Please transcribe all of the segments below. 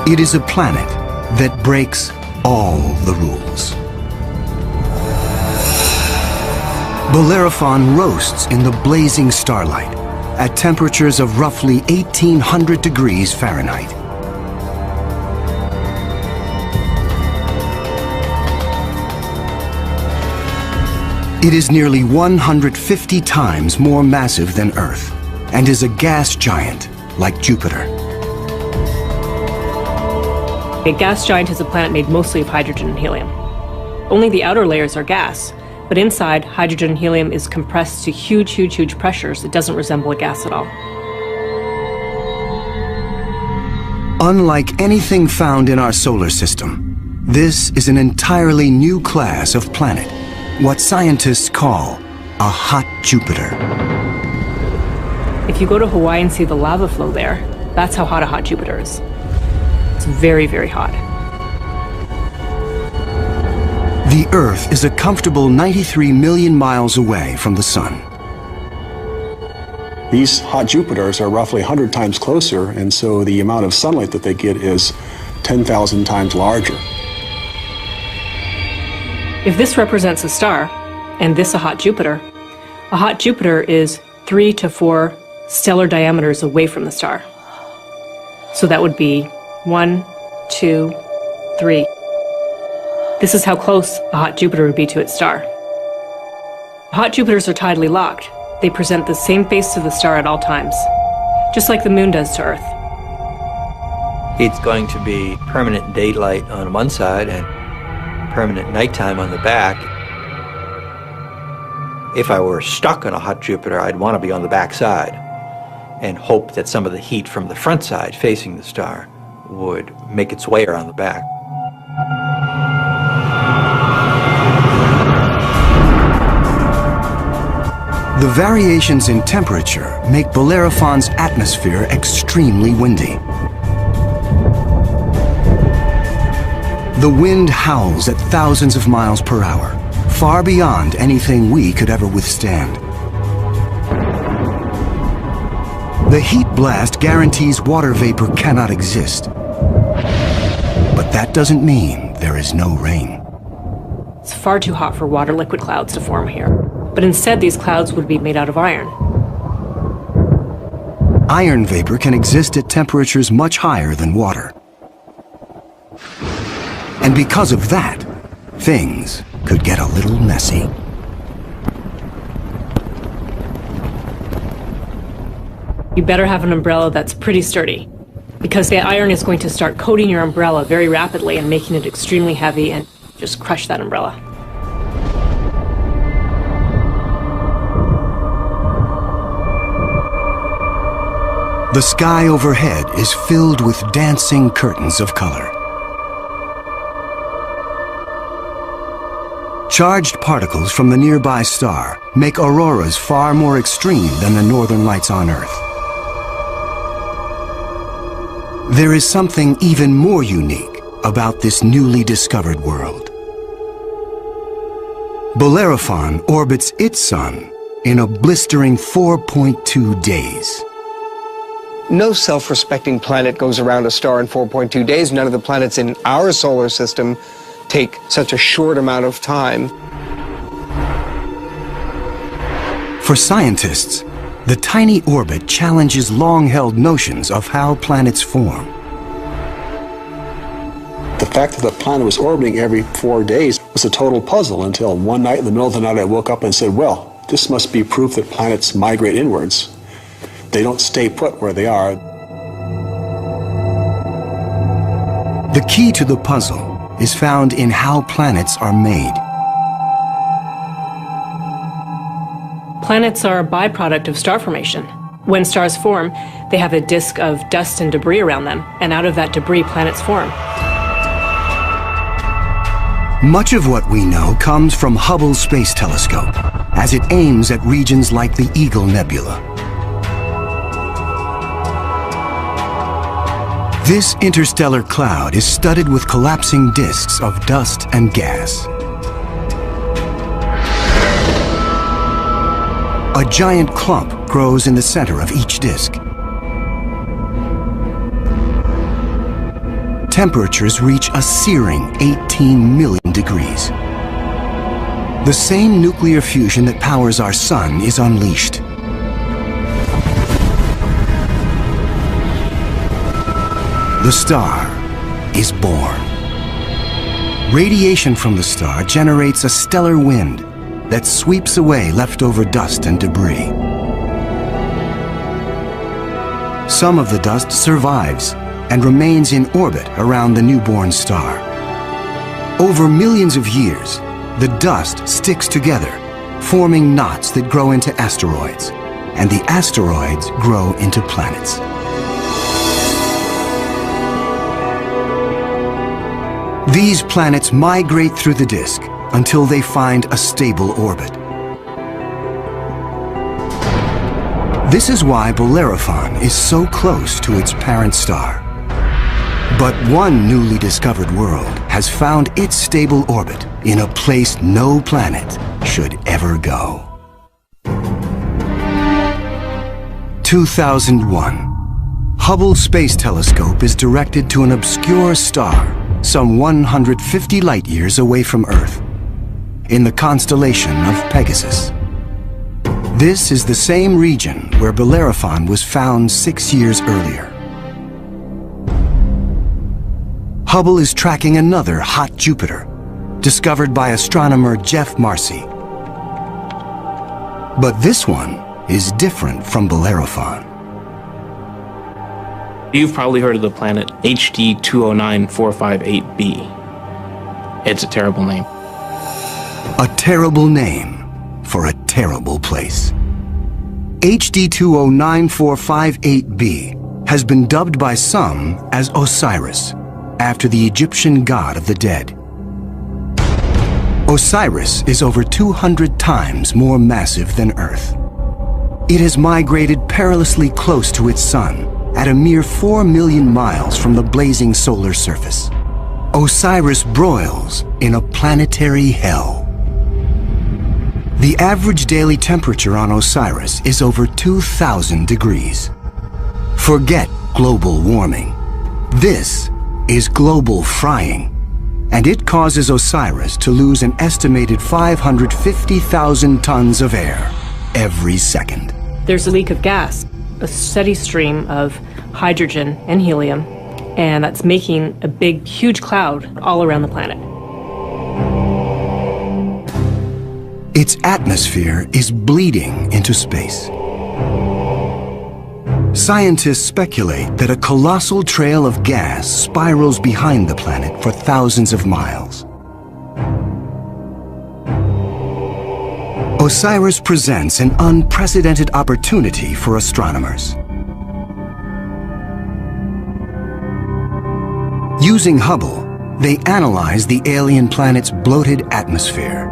It is a planet that breaks all the rules. Bellerophon roasts in the blazing starlight at temperatures of roughly 1,800 degrees Fahrenheit. It is nearly 150 times more massive than Earth and is a gas giant like Jupiter. A gas giant is a planet made mostly of hydrogen and helium. Only the outer layers are gas, but inside, hydrogen and helium is compressed to huge pressures. It doesn't resemble a gas at all. Unlike anything found in our solar system, this is an entirely new class of planet, what scientists call a hot Jupiter. If you go to Hawaii and see the lava flow there, that's how hot a hot Jupiter is. It's very hot. The Earth is a comfortable 93 million miles away from the Sun. These hot Jupiters are roughly 100 times closer, and so the amount of sunlight that they get is 10,000 times larger. If this represents a star, and this a hot Jupiter is 3 to 4 stellar diameters away from the star. So that would be 1, 2, 3. This is how close a hot Jupiter would be to its star. Hot Jupiters are tidally locked. They present the same face to the star at all times, just like the moon does to Earth. It's going to be permanent daylight on one side and permanent nighttime on the back. If I were stuck on a hot Jupiter, I'd want to be on the back side and hope that some of the heat from the front side facing the star would make its way around the back. The variations in temperature make Bellerophon's atmosphere extremely windy. The wind howls at thousands of miles per hour, far beyond anything we could ever withstand. The heat blast guarantees water vapor cannot exist. But that doesn't mean there is no rain. It's far too hot for water liquid clouds to form here. But instead, these clouds would be made out of iron. Iron vapor can exist at temperatures much higher than water. And because of that, things could get a little messy. You better have an umbrella that's pretty sturdy, because the iron is going to start coating your umbrella very rapidly and making it extremely heavy and just crush that umbrella. The sky overhead is filled with dancing curtains of color. Charged particles from the nearby star make auroras far more extreme than the northern lights on Earth. There is something even more unique about this newly discovered world. Bellerophon orbits its sun in a blistering 4.2 days. No self-respecting planet goes around a star in 4.2 days. None of the planets in our solar system take such a short amount of time. For scientists, the tiny orbit challenges long-held notions of how planets form. The fact that the planet was orbiting every 4 days was a total puzzle until one night in the middle of the night I woke up and said, well, this must be proof that planets migrate inwards. They don't stay put where they are. The key to the puzzle is found in how planets are made. Planets are a byproduct of star formation. When stars form, they have a disk of dust and debris around them, and out of that debris, planets form. Much of what we know comes from Hubble's Space Telescope, as it aims at regions like the Eagle Nebula. This interstellar cloud is studded with collapsing disks of dust and gas. A giant clump grows in the center of each disk. temperatures reach a searing 18 million degrees. The same nuclear fusion that powers our sun is unleashed. The star is born. Radiation from the star generates a stellar wind that sweeps away leftover dust and debris. Some of the dust survives and remains in orbit around the newborn star. Over millions of years, the dust sticks together, forming knots that grow into asteroids, and the asteroids grow into planets. These planets migrate through the disk until they find a stable orbit. This is why Bellerophon is so close to its parent star. But one newly discovered world has found its stable orbit in a place no planet should ever go. 2001. Hubble Space Telescope is directed to an obscure star some 150 light-years away from Earth, in the constellation of Pegasus. This is the same region where Bellerophon was found 6 years earlier. Hubble is tracking another hot Jupiter, discovered by astronomer Jeff Marcy. But this one is different from Bellerophon. You've probably heard of the planet HD 209458b. It's a terrible name. A terrible name for a terrible place. HD 209458b has been dubbed by some as Osiris, after the Egyptian god of the dead. Osiris is over 200 times more massive than Earth. It has migrated perilously close to its sun, at a mere 4 million miles from the blazing solar surface. Osiris broils in a planetary hell. The average daily temperature on Osiris is over 2,000 degrees. Forget global warming. This is global frying, and it causes Osiris to lose an estimated 550,000 tons of air every second. There's a leak of gas, a steady stream of hydrogen and helium, and that's making a big, huge cloud all around the planet. Its atmosphere is bleeding into space. Scientists speculate that a colossal trail of gas spirals behind the planet for thousands of miles. Osiris presents an unprecedented opportunity for astronomers. Using Hubble, they analyze the alien planet's bloated atmosphere.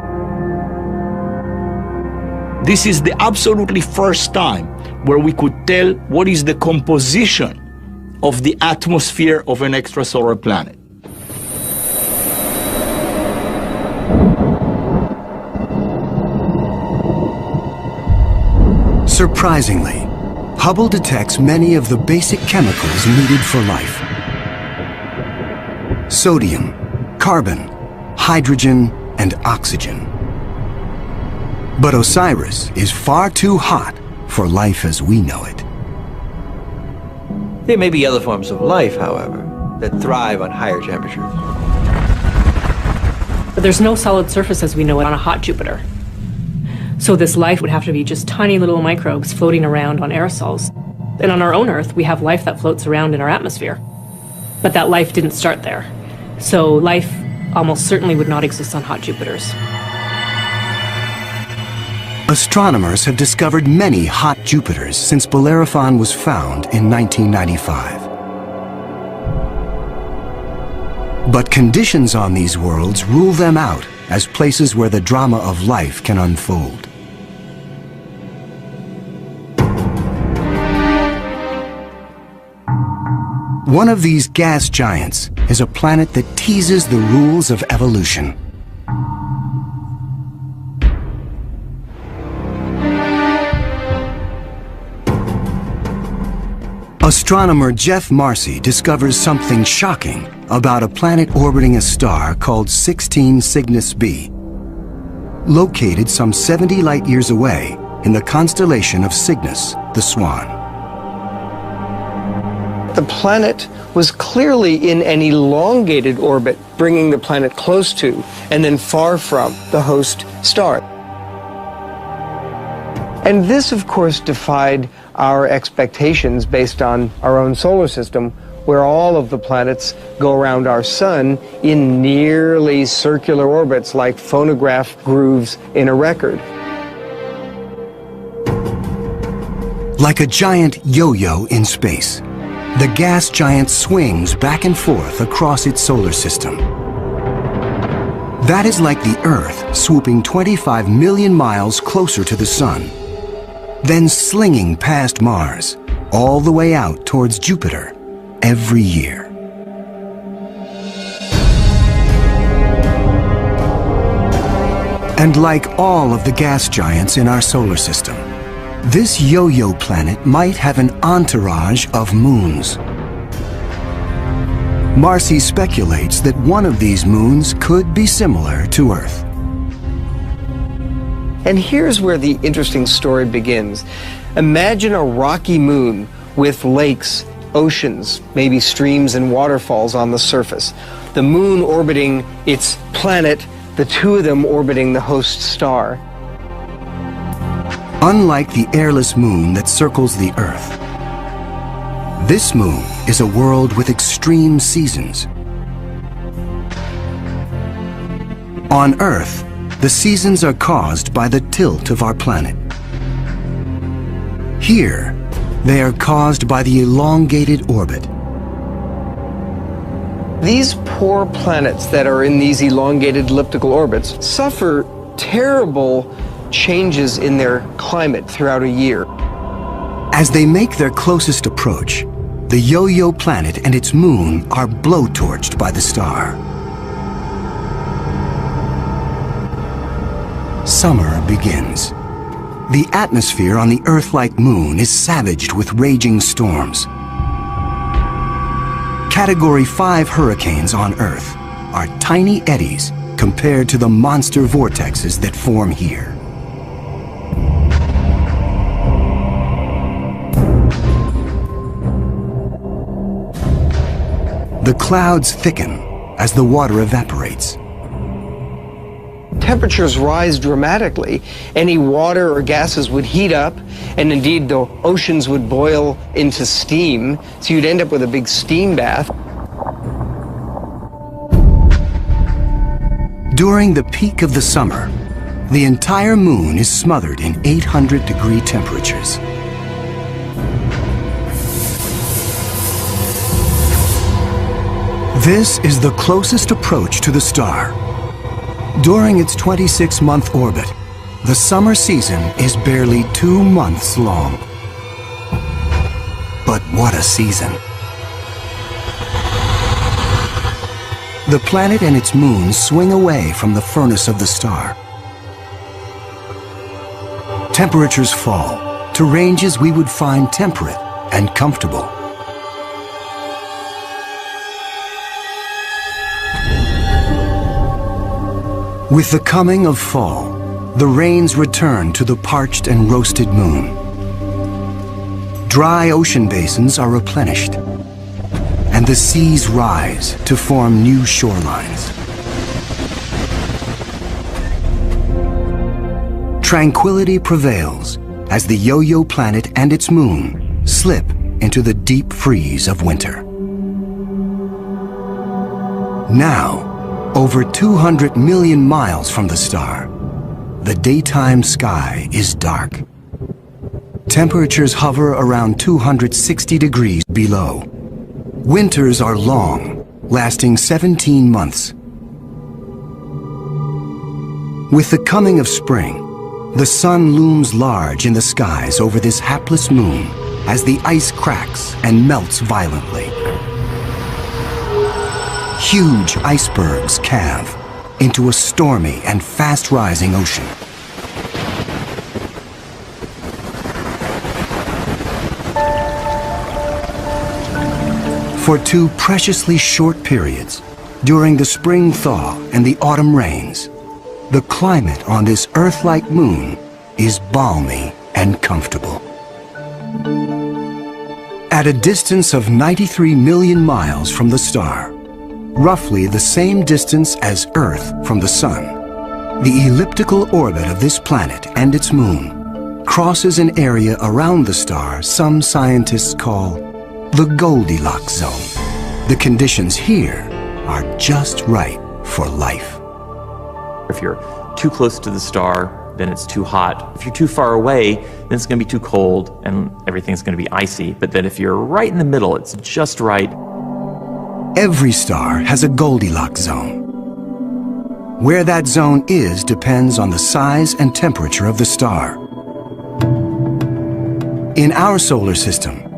This is the absolutely first time where we could tell what is the composition of the atmosphere of an extrasolar planet. Surprisingly, Hubble detects many of the basic chemicals needed for life. Sodium, carbon, hydrogen, and oxygen. But Osiris is far too hot for life as we know it. There may be other forms of life, however, that thrive on higher temperatures. But there's no solid surface as we know it on a hot Jupiter. So this life would have to be just tiny little microbes floating around on aerosols. And on our own Earth, we have life that floats around in our atmosphere. But that life didn't start there. So life almost certainly would not exist on hot Jupiters. Astronomers have discovered many hot Jupiters since Bellerophon was found in 1995. But conditions on these worlds rule them out as places where the drama of life can unfold. One of these gas giants is a planet that teases the rules of evolution. A Astronomer Jeff Marcy discovers something shocking about a planet orbiting a star called 16 Cygnus b, located some 70 light-years away in the constellation of Cygnus, the Swan. The planet was clearly in an elongated orbit, bringing the planet close to and then far from the host star. And this, of course, defied our expectations based on our own solar system, where all of the planets go around our sun in nearly circular orbits like phonograph grooves in a record. Like a giant yo-yo in space, the gas giant swings back and forth across its solar system. That is like the Earth swooping 25 million miles closer to the Sun, then slinging past Mars, all the way out towards Jupiter every year. And like all of the gas giants in our solar system, this yo-yo planet might have an entourage of moons. Marcy speculates that one of these moons could be similar to Earth. And here's where the interesting story begins. Imagine a rocky moon with lakes, oceans, maybe streams and waterfalls on the surface. The moon orbiting its planet, the two of them orbiting the host star. Unlike the airless moon that circles the Earth, this moon is a world with extreme seasons. On Earth, the seasons are caused by the tilt of our planet. Here, they are caused by the elongated orbit. These poor planets that are in these elongated elliptical orbits suffer terrible changes in their climate throughout a year. As they make their closest approach, the yo-yo planet and its moon are blowtorched by the star. Summer begins. The atmosphere on the Earth-like moon is savaged with raging storms. Category 5 hurricanes on Earth are tiny eddies compared to the monster vortexes that form here. The clouds thicken as the water evaporates. Temperatures rise dramatically. Any water or gases would heat up, and indeed the oceans would boil into steam, so you'd end up with a big steam bath. During the peak of the summer, the entire moon is smothered in 800-degree temperatures. This is the closest approach to the star. During its 26-month orbit, the summer season is barely 2 months long. But what a season! The planet and its moon swing away from the furnace of the star. Temperatures fall to ranges we would find temperate and comfortable. With the coming of fall, the rains return to the parched and roasted moon. Dry ocean basins are replenished, and the seas rise to form new shorelines. Tranquility prevails as the yo-yo planet and its moon slip into the deep freeze of winter. Now, over 200 million miles from the star, the daytime sky is dark. Temperatures hover around 260 degrees below. Winters are long, lasting 17 months. With the coming of spring, the sun looms large in the skies over this hapless moon as the ice cracks and melts violently. Huge icebergs calve into a stormy and fast-rising ocean. For two preciously short periods, during the spring thaw and the autumn rains, the climate on this Earth-like moon is balmy and comfortable. At a distance of 93 million miles from the star, roughly the same distance as Earth from the Sun, the elliptical orbit of this planet and its moon crosses an area around the star some scientists call the Goldilocks zone. The conditions here are just right for life. If you're too close to the star, then it's too hot. If you're too far away, then it's going to be too cold and everything's going to be icy. But then if you're right in the middle, it's just right. Every star has a Goldilocks zone. Where that zone is depends on the size and temperature of the star. In our solar system,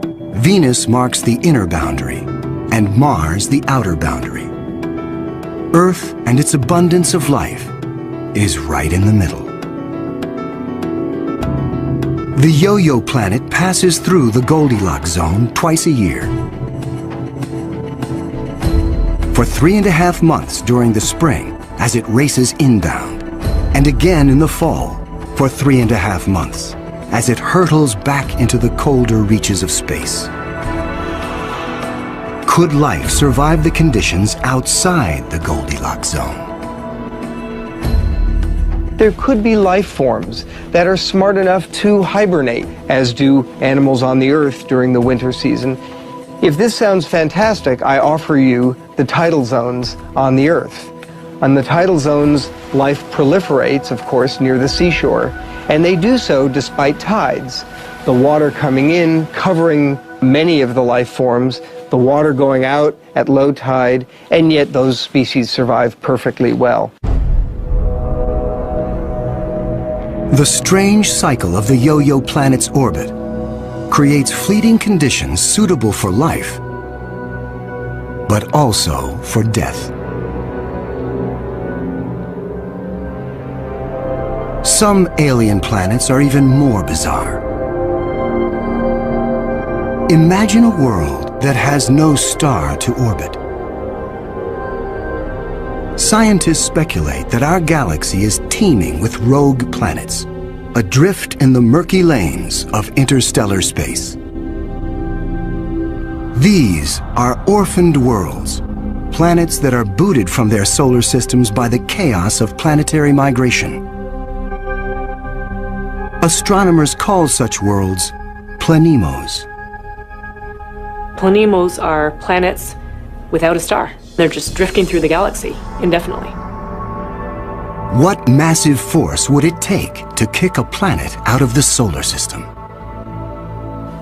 Venus marks the inner boundary and Mars the outer boundary. Earth and its abundance of life is right in the middle. The Yo-Yo planet passes through the Goldilocks zone twice a year. For 3.5 months during the spring as it races inbound, and again in the fall for 3.5 months as it hurtles back into the colder reaches of space. Could life survive the conditions outside the Goldilocks zone? There could be life forms that are smart enough to hibernate, as do animals on the Earth during the winter season. If this sounds fantastic, I offer you the tidal zones on the Earth. On the tidal zones, life proliferates, of course, near the seashore, and they do so despite tides. The water coming in, covering many of the life forms, the water going out at low tide, and yet those species survive perfectly well. The strange cycle of the Yo-Yo planet's orbit creates fleeting conditions suitable for life, but also for death. Some alien planets are even more bizarre. Imagine a world that has no star to orbit. Scientists speculate that our galaxy is teeming with rogue planets, adrift in the murky lanes of interstellar space. These are orphaned worlds, planets that are booted from their solar systems by the chaos of planetary migration. Astronomers call such worlds planemos. Planemos are planets without a star. They're just drifting through the galaxy indefinitely. What massive force would it take to kick a planet out of the solar system?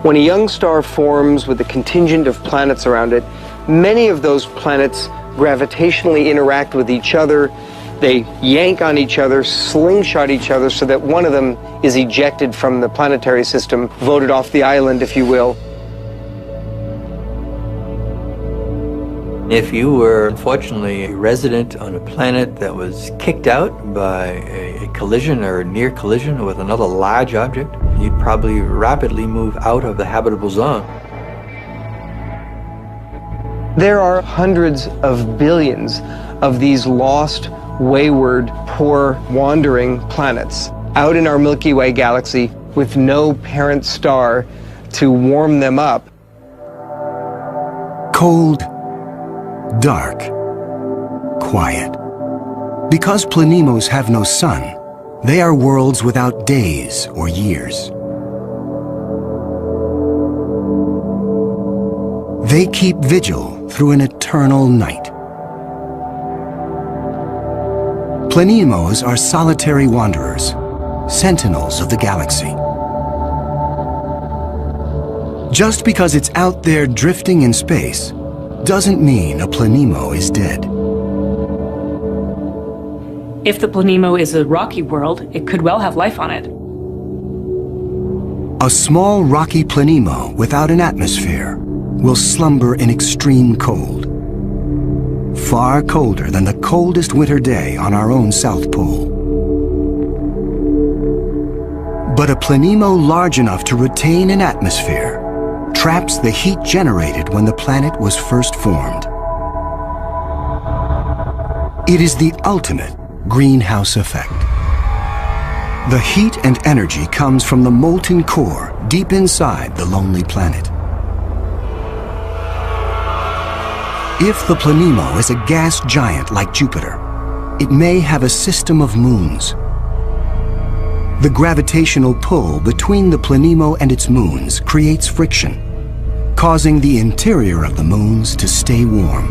When a young star forms with a contingent of planets around it, many of those planets gravitationally interact with each other. They yank on each other, slingshot each other, so that one of them is ejected from the planetary system, voted off the island, if you will. If you were, unfortunately, a resident on a planet that was kicked out by a collision or a near collision with another large object, you'd probably rapidly move out of the habitable zone. There are hundreds of billions of these lost, wayward, poor, wandering planets out in our Milky Way galaxy with no parent star to warm them up. Cold, dark, quiet. Because planemos have no sun, they are worlds without days or years. They keep vigil through an eternal night. Planemos are solitary wanderers, sentinels of the galaxy. Just because it's out there drifting in space doesn't mean a planemo is dead. If the planemo is a rocky world, it could well have life on it. A small rocky planemo without an atmosphere will slumber in extreme cold, far colder than the coldest winter day on our own South Pole. But a planemo large enough to retain an atmosphere traps the heat generated when the planet was first formed. It is the ultimate greenhouse effect. The heat and energy comes from the molten core deep inside the lonely planet. If the Planemo is a gas giant like Jupiter, it may have a system of moons. The gravitational pull between the Planemo and its moons creates friction, causing the interior of the moons to stay warm.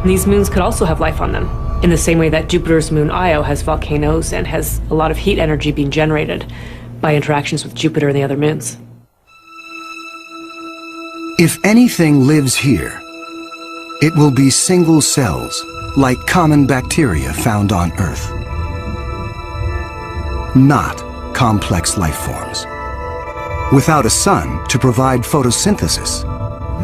These moons could also have life on them, in the same way that Jupiter's moon Io has volcanoes and has a lot of heat energy being generated by interactions with Jupiter and the other moons. If anything lives here, it will be single cells, like common bacteria found on Earth. Not complex life forms. Without a sun to provide photosynthesis,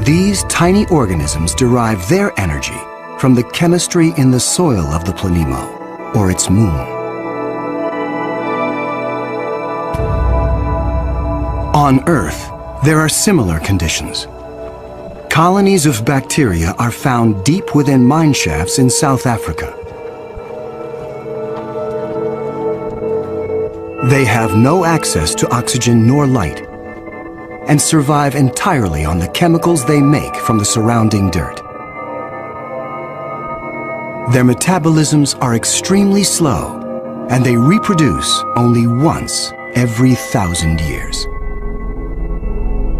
these tiny organisms derive their energy from the chemistry in the soil of the Planemo, or its moon. On Earth, there are similar conditions. Colonies of bacteria are found deep within mine shafts in South Africa. They have no access to oxygen nor light, and survive entirely on the chemicals they make from the surrounding dirt. Their metabolisms are extremely slow, and they reproduce only once every 1,000 years.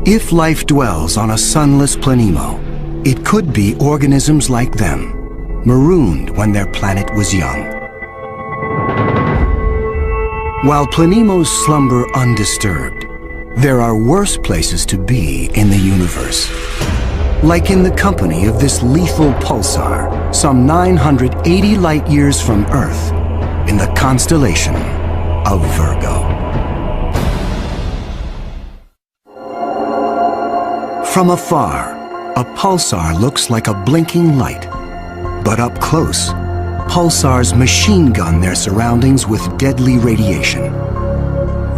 If life dwells on a sunless Planemo, it could be organisms like them, marooned when their planet was young. While Planemos slumber undisturbed, there are worse places to be in the universe. Like in the company of this lethal pulsar, some 980 light-years from Earth, in the constellation of Virgo. From afar, a pulsar looks like a blinking light. But up close, pulsars machine gun their surroundings with deadly radiation.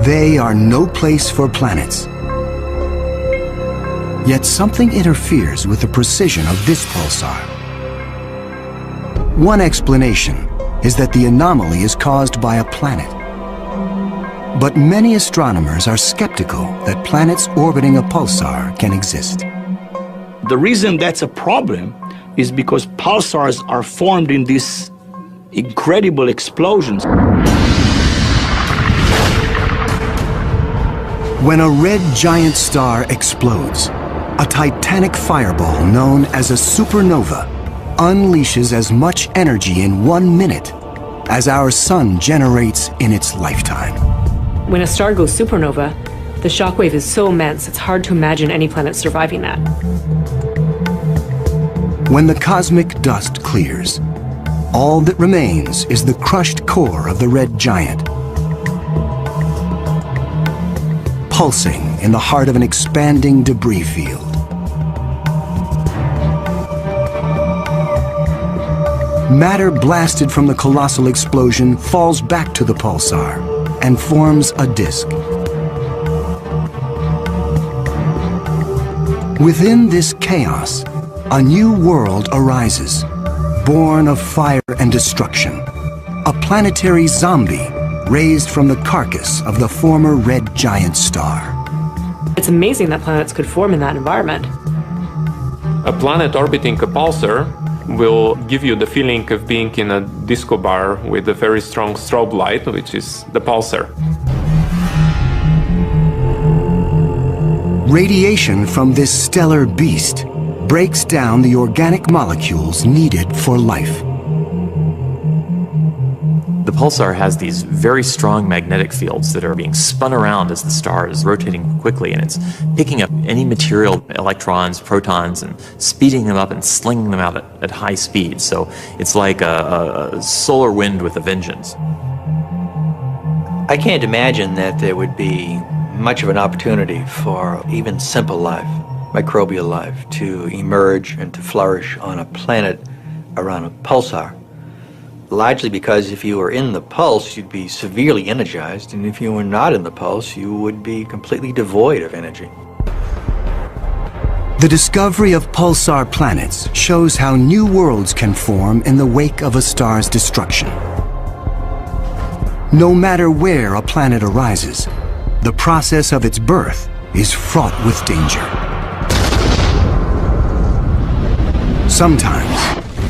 They are no place for planets. Yet something interferes with the precision of this pulsar. One explanation is that the anomaly is caused by a planet. But many astronomers are skeptical that planets orbiting a pulsar can exist. The reason that's a problem is because pulsars are formed in these incredible explosions. When a red giant star explodes, a titanic fireball known as a supernova unleashes as much energy in 1 minute as our sun generates in its lifetime. When a star goes supernova, the shockwave is so immense it's hard to imagine any planet surviving that. When the cosmic dust clears, all that remains is the crushed core of the red giant, pulsing in the heart of an expanding debris field. Matter blasted from the colossal explosion falls back to the pulsar and forms a disk. Within this chaos, a new world arises, born of fire and destruction, a planetary zombie raised from the carcass of the former red giant star. It's amazing that planets could form in that environment. A planet orbiting a pulsar will give you the feeling of being in a disco bar with a very strong strobe light, which is the pulsar. Radiation from this stellar beast breaks down the organic molecules needed for life. The pulsar has these very strong magnetic fields that are being spun around as the star is rotating quickly, and it's picking up any material, electrons, protons, and speeding them up and slinging them out at high speed. So it's like a solar wind with a vengeance. I can't imagine that there would be much of an opportunity for even simple life, microbial life, to emerge and to flourish on a planet around a pulsar. Largely because if you were in the pulse, you'd be severely energized, and if you were not in the pulse, you would be completely devoid of energy. The discovery of pulsar planets shows how new worlds can form in the wake of a star's destruction. No matter where a planet arises, the process of its birth is fraught with danger. Sometimes,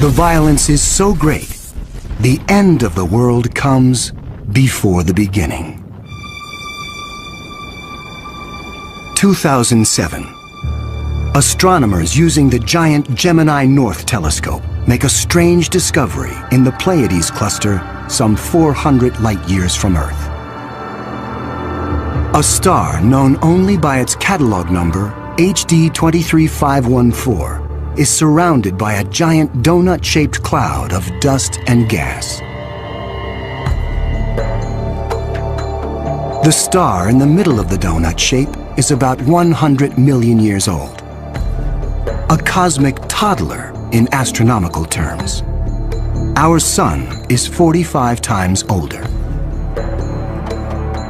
the violence is so great, the end of the world comes before the beginning. 2007. Astronomers using the giant Gemini North telescope make a strange discovery in the Pleiades cluster some 400 light-years from Earth. A star known only by its catalog number, HD 23514, is surrounded by a giant donut-shaped cloud of dust and gas. The star in the middle of the donut shape is about 100 million years old. A cosmic toddler in astronomical terms. Our Sun is 45 times older.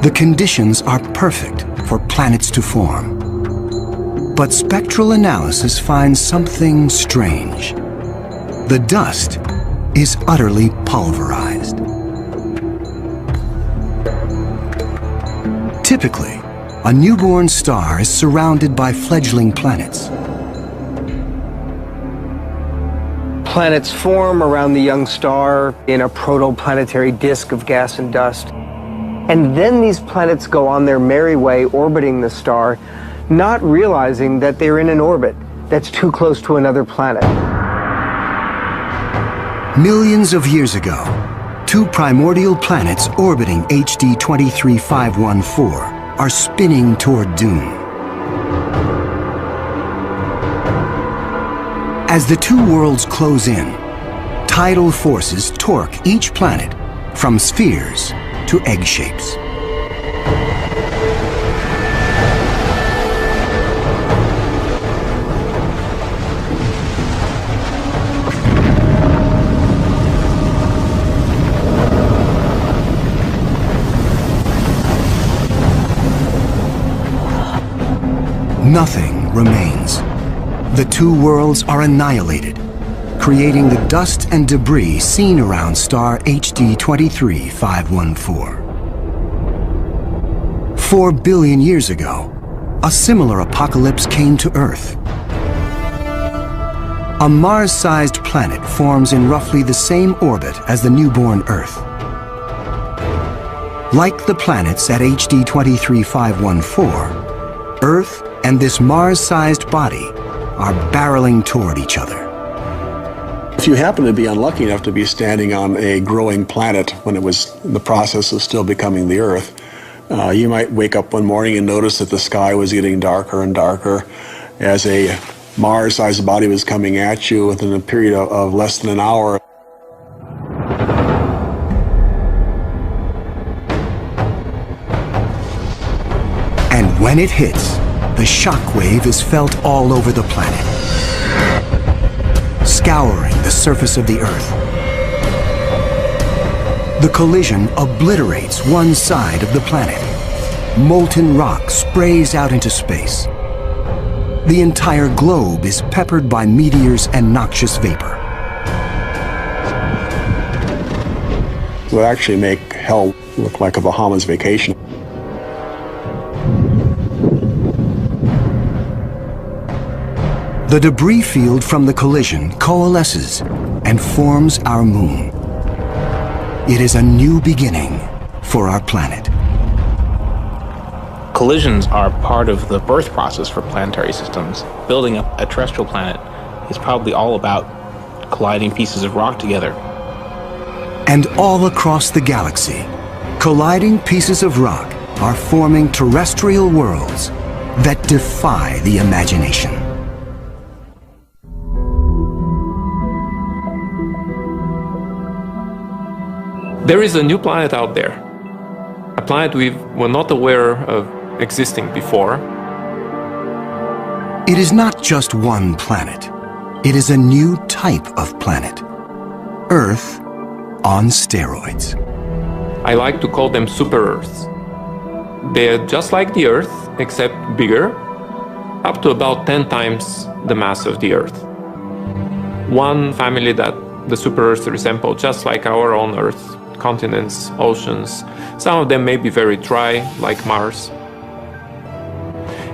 The conditions are perfect for planets to form. But spectral analysis finds something strange. The dust is utterly pulverized. Typically, a newborn star is surrounded by fledgling planets. Planets form around the young star in a protoplanetary disk of gas and dust. And then these planets go on their merry way orbiting the star, not realizing that they're in an orbit that's too close to another planet. Millions of years ago, two primordial planets orbiting HD 23514 are spinning toward doom. As the two worlds close in, tidal forces torque each planet from spheres to egg shapes. Nothing remains. The two worlds are annihilated, creating the dust and debris seen around star HD 23514. 4 billion years ago, a similar apocalypse came to Earth. A Mars-sized planet forms in roughly the same orbit as the newborn Earth. Like the planets at HD 23514, Earth and this Mars-sized body are barreling toward each other. If you happen to be unlucky enough to be standing on a growing planet when it was in the process of still becoming the Earth, you might wake up one morning and notice that the sky was getting darker and darker as a Mars-sized body was coming at you within a period of less than an hour. And when it hits, the shock wave is felt all over the planet, scouring the surface of the Earth. The collision obliterates one side of the planet. Molten rock sprays out into space. The entire globe is peppered by meteors and noxious vapor. It would actually make hell look like a Bahamas vacation. The debris field from the collision coalesces and forms our moon. It is a new beginning for our planet. Collisions are part of the birth process for planetary systems. Building up a terrestrial planet is probably all about colliding pieces of rock together. And all across the galaxy, colliding pieces of rock are forming terrestrial worlds that defy the imagination. There is a new planet out there, a planet we were not aware of existing before. It is not just one planet. It is a new type of planet. Earth on steroids. I like to call them super Earths. They're just like the Earth, except bigger, up to about 10 times the mass of the Earth. One family that the super-Earths resemble just like our own Earth, continents, oceans. Some of them may be very dry, like Mars.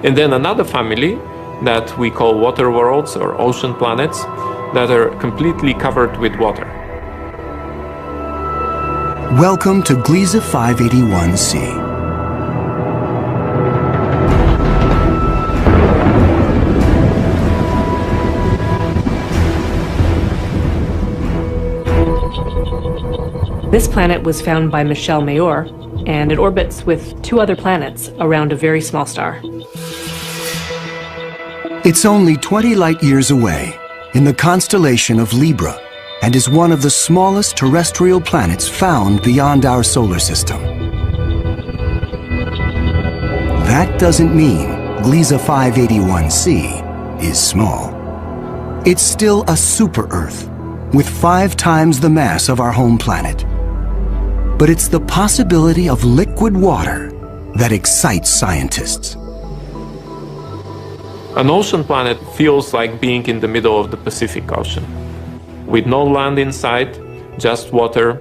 And then another family that we call water worlds or ocean planets that are completely covered with water. Welcome to Gliese 581c. This planet was found by Michel Mayor, and it orbits with 2 other planets around a very small star. It's only 20 light-years away in the constellation of Libra and is one of the smallest terrestrial planets found beyond our solar system. That doesn't mean Gliese 581c is small. It's still a super-Earth with 5 times the mass of our home planet. But it's the possibility of liquid water that excites scientists. An ocean planet feels like being in the middle of the Pacific Ocean, with no land inside, just water,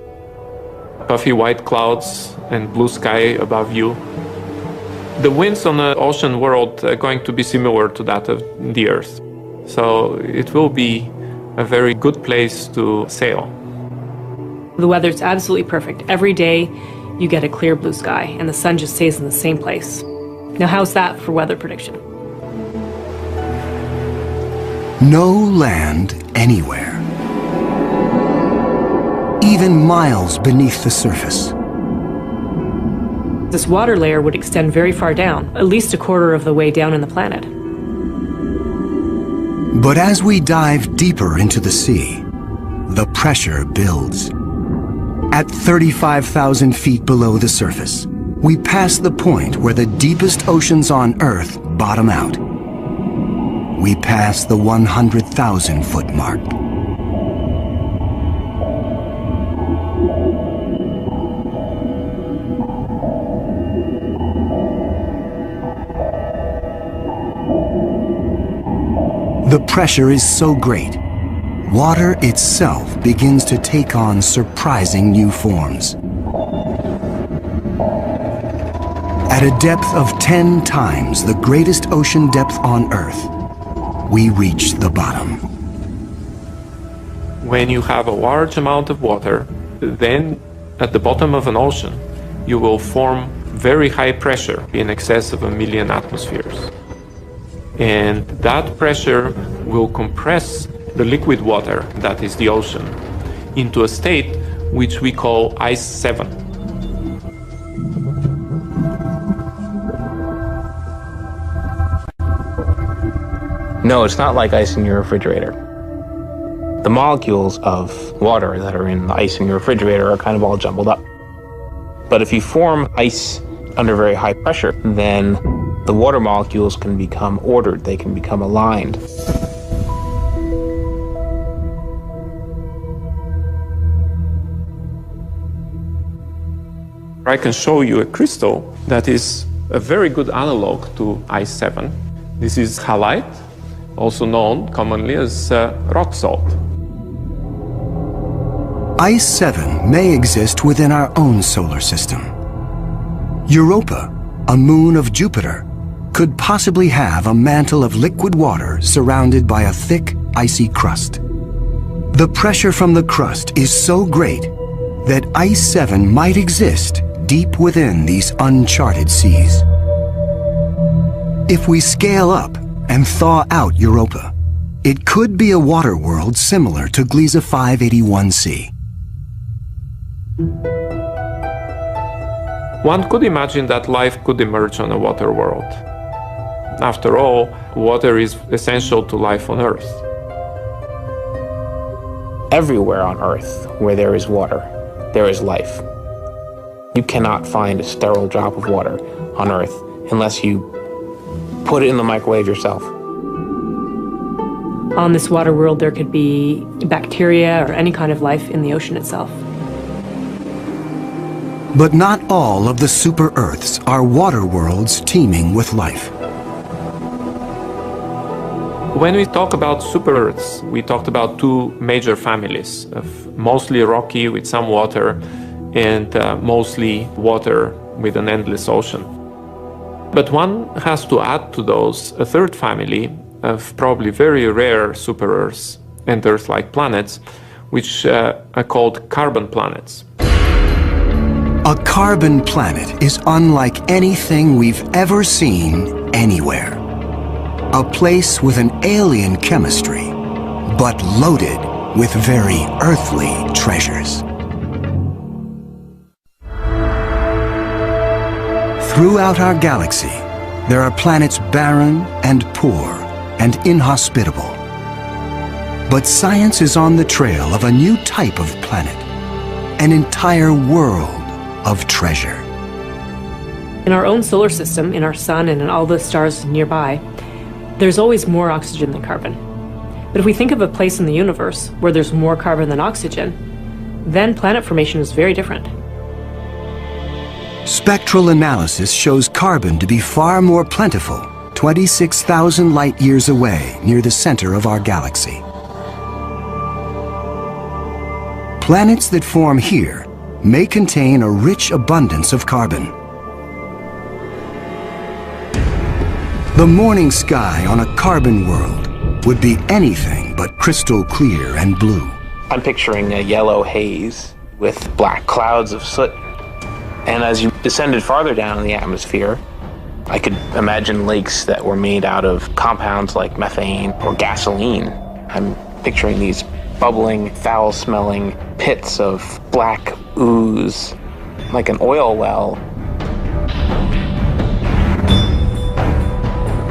puffy white clouds, and blue sky above you. The winds on the ocean world are going to be similar to that of the Earth, so it will be a very good place to sail. The weather's absolutely perfect. Every day you get a clear blue sky and the sun just stays in the same place. Now how's that for weather prediction? No land anywhere. Even miles beneath the surface. This water layer would extend very far down, at least a quarter of the way down in the planet. But as we dive deeper into the sea, the pressure builds. At 35,000 feet below the surface, we pass the point where the deepest oceans on Earth bottom out. We pass the 100,000-foot mark. The pressure is so great, water itself begins to take on surprising new forms. At a depth of 10 times the greatest ocean depth on Earth, we reach the bottom. When you have a large amount of water, then at the bottom of an ocean, you will form very high pressure in excess of 1 million atmospheres. And that pressure will compress the liquid water, that is the ocean, into a state which we call ice 7. No, it's not like ice in your refrigerator. The molecules of water that are in the ice in your refrigerator are kind of all jumbled up. But if you form ice under very high pressure, then the water molecules can become ordered, they can become aligned. I can show you a crystal that is a very good analog to ice 7. This is halite, also known commonly as rock salt. Ice 7 may exist within our own solar system. Europa, a moon of Jupiter, could possibly have a mantle of liquid water surrounded by a thick, icy crust. The pressure from the crust is so great that Ice 7 might exist deep within these uncharted seas. If we scale up and thaw out Europa, it could be a water world similar to Gliese 581c. One could imagine that life could emerge on a water world. After all, water is essential to life on Earth. Everywhere on Earth where there is water, there is life. You cannot find a sterile drop of water on Earth unless you put it in the microwave yourself. On this water world, there could be bacteria or any kind of life in the ocean itself. But not all of the super-Earths are water worlds teeming with life. When we talk about super Earths, we talked about two major families of mostly rocky with some water and mostly water with an endless ocean. But one has to add to those a third family of probably very rare super Earths and Earth-like planets, which are called carbon planets. A carbon planet is unlike anything we've ever seen anywhere. A place with an alien chemistry, but loaded with very earthly treasures. Throughout our galaxy, there are planets barren and poor and inhospitable. But science is on the trail of a new type of planet, an entire world of treasure. In our own solar system, in our sun and in all the stars nearby, there's always more oxygen than carbon. But if we think of a place in the universe where there's more carbon than oxygen, then planet formation is very different. Spectral analysis shows carbon to be far more plentiful, 26,000 light years away near the center of our galaxy. Planets that form here may contain a rich abundance of carbon. The morning sky on a carbon world would be anything but crystal clear and blue. I'm picturing a yellow haze with black clouds of soot. And as you descended farther down in the atmosphere, I could imagine lakes that were made out of compounds like methane or gasoline. I'm picturing these bubbling, foul-smelling pits of black ooze, like an oil well.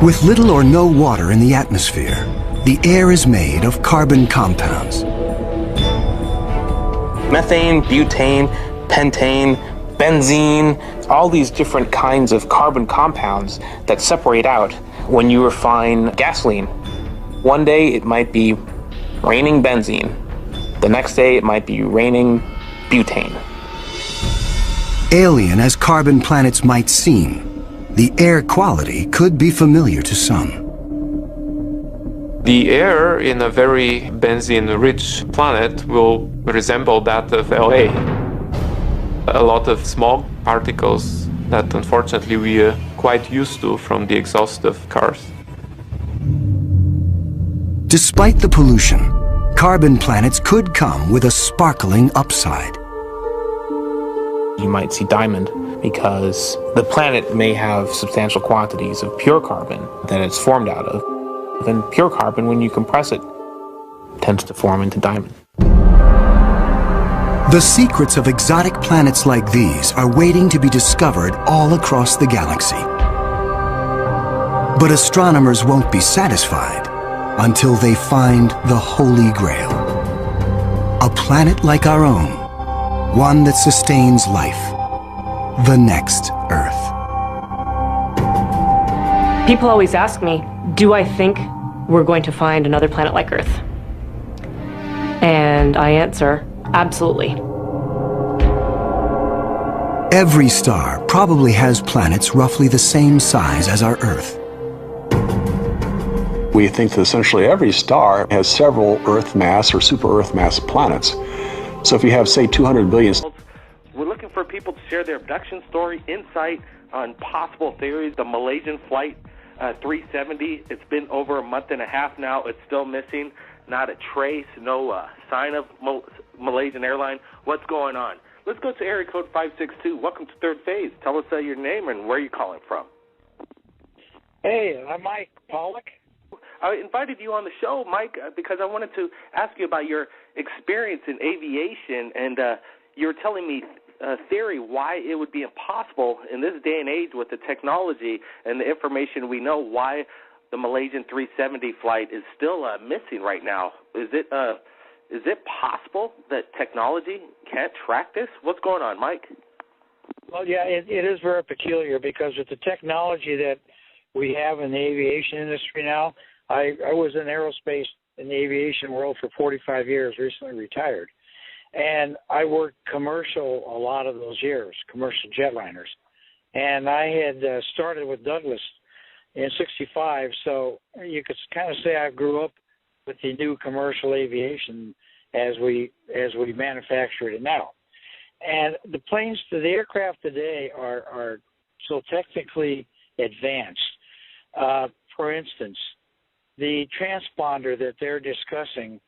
With little or no water in the atmosphere, the air is made of carbon compounds. Methane, butane, pentane, benzene, all these different kinds of carbon compounds that separate out when you refine gasoline. One day it might be raining benzene. The next day it might be raining butane. Alien as carbon planets might seem, the air quality could be familiar to some. The air in a very benzene-rich planet will resemble that of LA. A lot of small particles that unfortunately we are quite used to from the exhaust of cars. Despite the pollution, carbon planets could come with a sparkling upside. You might see diamond because the planet may have substantial quantities of pure carbon that it's formed out of. And pure carbon, when you compress it, tends to form into diamond. The secrets of exotic planets like these are waiting to be discovered all across the galaxy. But astronomers won't be satisfied until they find the Holy Grail. A planet like our own, one that sustains life, the next Earth. People always ask me, do I think we're going to find another planet like Earth? And I answer, absolutely. Every star probably has planets roughly the same size as our Earth. We think that essentially every star has several Earth mass or super Earth mass planets. So if you have, say, 200 billion... We're looking for people to share their abduction story, insight on possible theories. The Malaysian flight 370, it's been over a month and a half now. It's still missing. Not a trace, no sign of Malaysian airline. What's going on? Let's go to area code 562. Welcome to Third Phase. Tell us your name and where you're calling from. Hey, I'm Mike Pollock. I invited you on the show, Mike, because I wanted to ask you about your experience in aviation, and you were telling me theory why it would be impossible in this day and age with the technology and the information we know why the Malaysian 370 flight is still missing right now. Is it possible that technology can't track this? What's going on, Mike? Well, yeah, it is very peculiar because with the technology that we have in the aviation industry now, I was in aerospace in the aviation world for 45 years, recently retired. And I worked commercial a lot of those years, commercial jetliners. And I had started with Douglas in '65, so you could kind of say I grew up with the new commercial aviation as we manufacture it now. And the aircraft today are so technically advanced. For instance, the transponder that they're discussing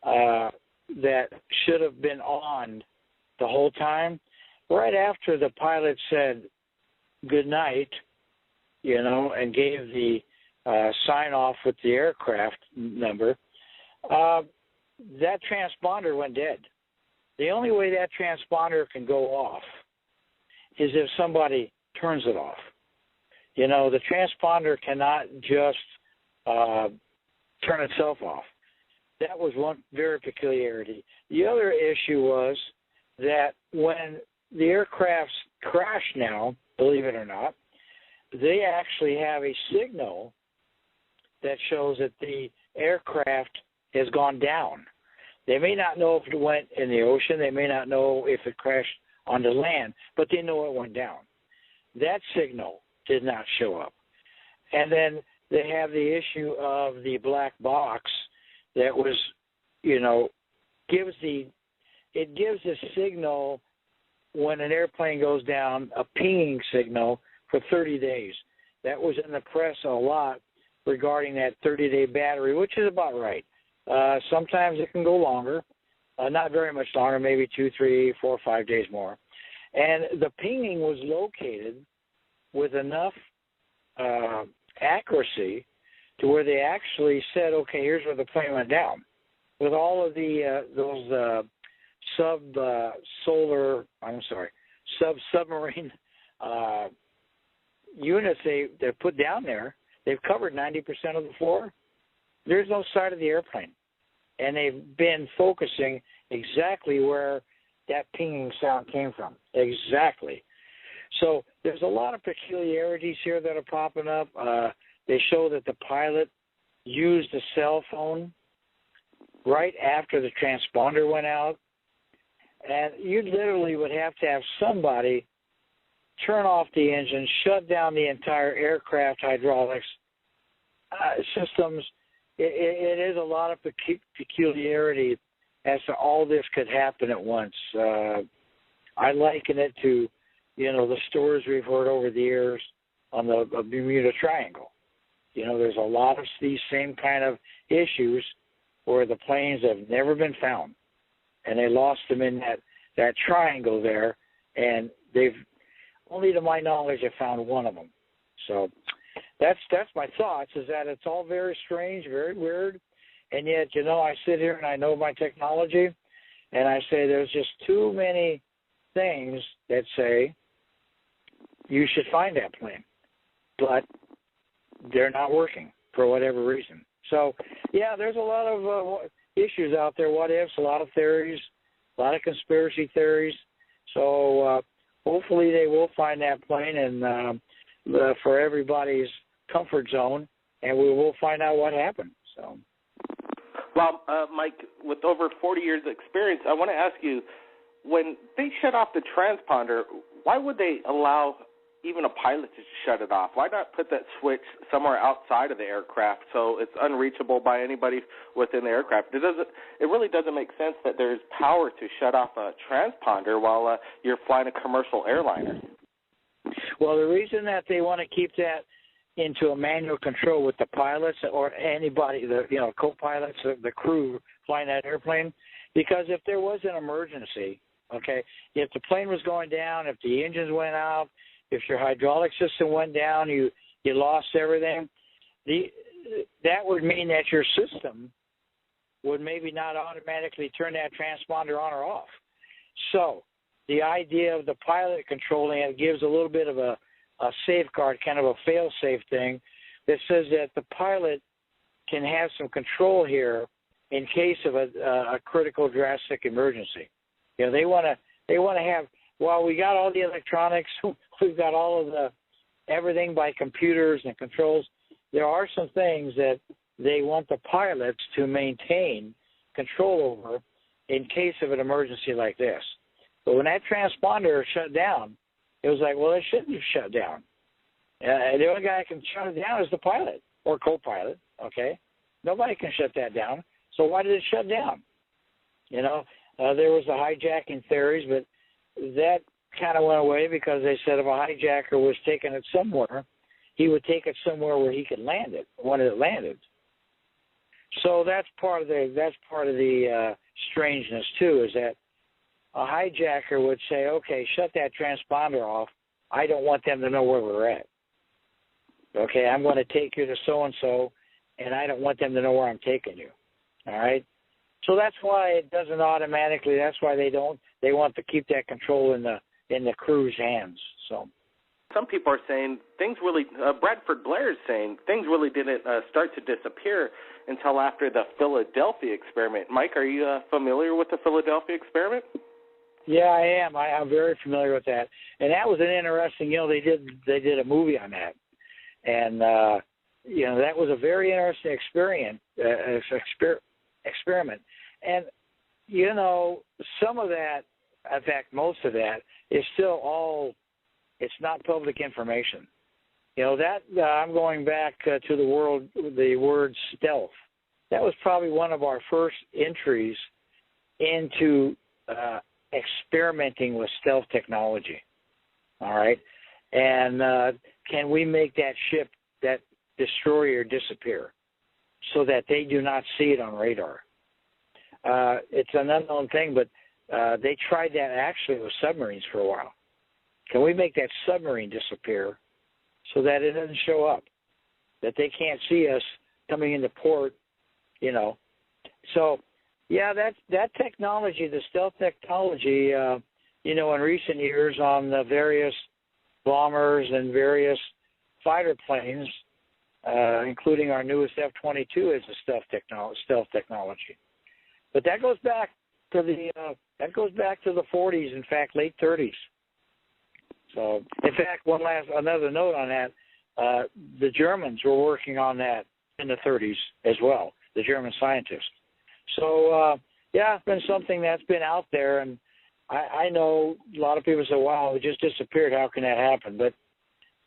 that should have been on the whole time, right after the pilot said good night, and gave the sign off with the aircraft number, that transponder went dead. The only way that transponder can go off is if somebody turns it off. The transponder cannot just turn itself off. That was one very peculiarity. The other issue was that when the aircrafts crash now, believe it or not, they actually have a signal that shows that the aircraft has gone down. They may not know if it went in the ocean. They may not know if it crashed on the land, but they know it went down. That signal did not show up. And then they have the issue of the black box that was, gives a signal when an airplane goes down, a pinging signal for 30 days. That was in the press a lot regarding that 30-day battery, which is about right. Sometimes it can go longer, not very much longer, maybe 2, 3, 4, 5 days more. And the pinging was located with enough accuracy to where they actually said, okay, here's where the plane went down. With all of those submarine units they put down there, they've covered 90% of the floor. There's no side of the airplane. And they've been focusing exactly where that pinging sound came from. Exactly. So there's a lot of peculiarities here that are popping up. They show that the pilot used a cell phone right after the transponder went out. And you literally would have to have somebody turn off the engine, shut down the entire aircraft hydraulics systems. It is a lot of peculiarity as to all this could happen at once. I liken it to, the stories we've heard over the years on the Bermuda Triangle. There's a lot of these same kind of issues where the planes have never been found, and they lost them in that triangle there, and they've, only to my knowledge, have found one of them. So that's my thoughts, is that it's all very strange, very weird, and yet, I sit here and I know my technology, and I say there's just too many things that say you should find that plane, but they're not working for whatever reason. So, yeah, there's a lot of issues out there, what ifs, a lot of theories, a lot of conspiracy theories. So hopefully they will find that plane and for everybody's comfort zone, and we will find out what happened. So, well, Mike, with over 40 years of experience, I want to ask you, when they shut off the transponder, why would they allow even a pilot to shut it off? Why not put that switch somewhere outside of the aircraft so it's unreachable by anybody within the aircraft? It really doesn't make sense that there's power to shut off a transponder while you're flying a commercial airliner. Well, the reason that they want to keep that into a manual control with the pilots or anybody, the co-pilots, the crew flying that airplane, because if there was an emergency, okay, if the plane was going down, if the engines went out, if your hydraulic system went down, you lost everything, that would mean that your system would maybe not automatically turn that transponder on or off. So the idea of the pilot controlling it gives a little bit of a safeguard, kind of a fail-safe thing that says that the pilot can have some control here in case of a critical, drastic emergency. They want to have, while we got all the electronics, we've got all of everything by computers and controls, there are some things that they want the pilots to maintain control over in case of an emergency like this. But when that transponder shut down, it was like, well, it shouldn't have shut down. The only guy that can shut it down is the pilot or co-pilot, okay? Nobody can shut that down. So why did it shut down? You know, there was the hijacking theories, but that kind of went away because they said if a hijacker was taking it somewhere, he would take it somewhere where he could land it when it landed. So that's part of the strangeness too, is that a hijacker would say, okay, shut that transponder off. I don't want them to know where we're at. Okay, I'm going to take you to so-and-so, and I don't want them to know where I'm taking you. All right? So that's why it doesn't automatically, that's why they want to keep that control in the crew's hands. So some people are saying things really, Bradford Blair is saying things really didn't start to disappear until after the Philadelphia experiment. Mike, are you familiar with the Philadelphia experiment? Yeah, I am. I'm very familiar with that. And that was an interesting, they did a movie on that. And, that was a very interesting experiment. And, some of that, in fact, most of that is still it's not public information. I'm going back to the word stealth. That was probably one of our first entries into experimenting with stealth technology. All right? And can we make that ship, that destroyer, disappear so that they do not see it on radar? It's an unknown thing, but they tried that actually with submarines for a while. Can we make that submarine disappear so that it doesn't show up, that they can't see us coming into port, So, yeah, that technology, the stealth technology, in recent years on the various bombers and various fighter planes, including our newest F-22, is a stealth technology. But that goes back to the 40s, in fact, late 30s. So, in fact, another note on that, the Germans were working on that in the 30s as well, the German scientists. So, it's been something that's been out there, and I know a lot of people say, wow, it just disappeared. How can that happen? But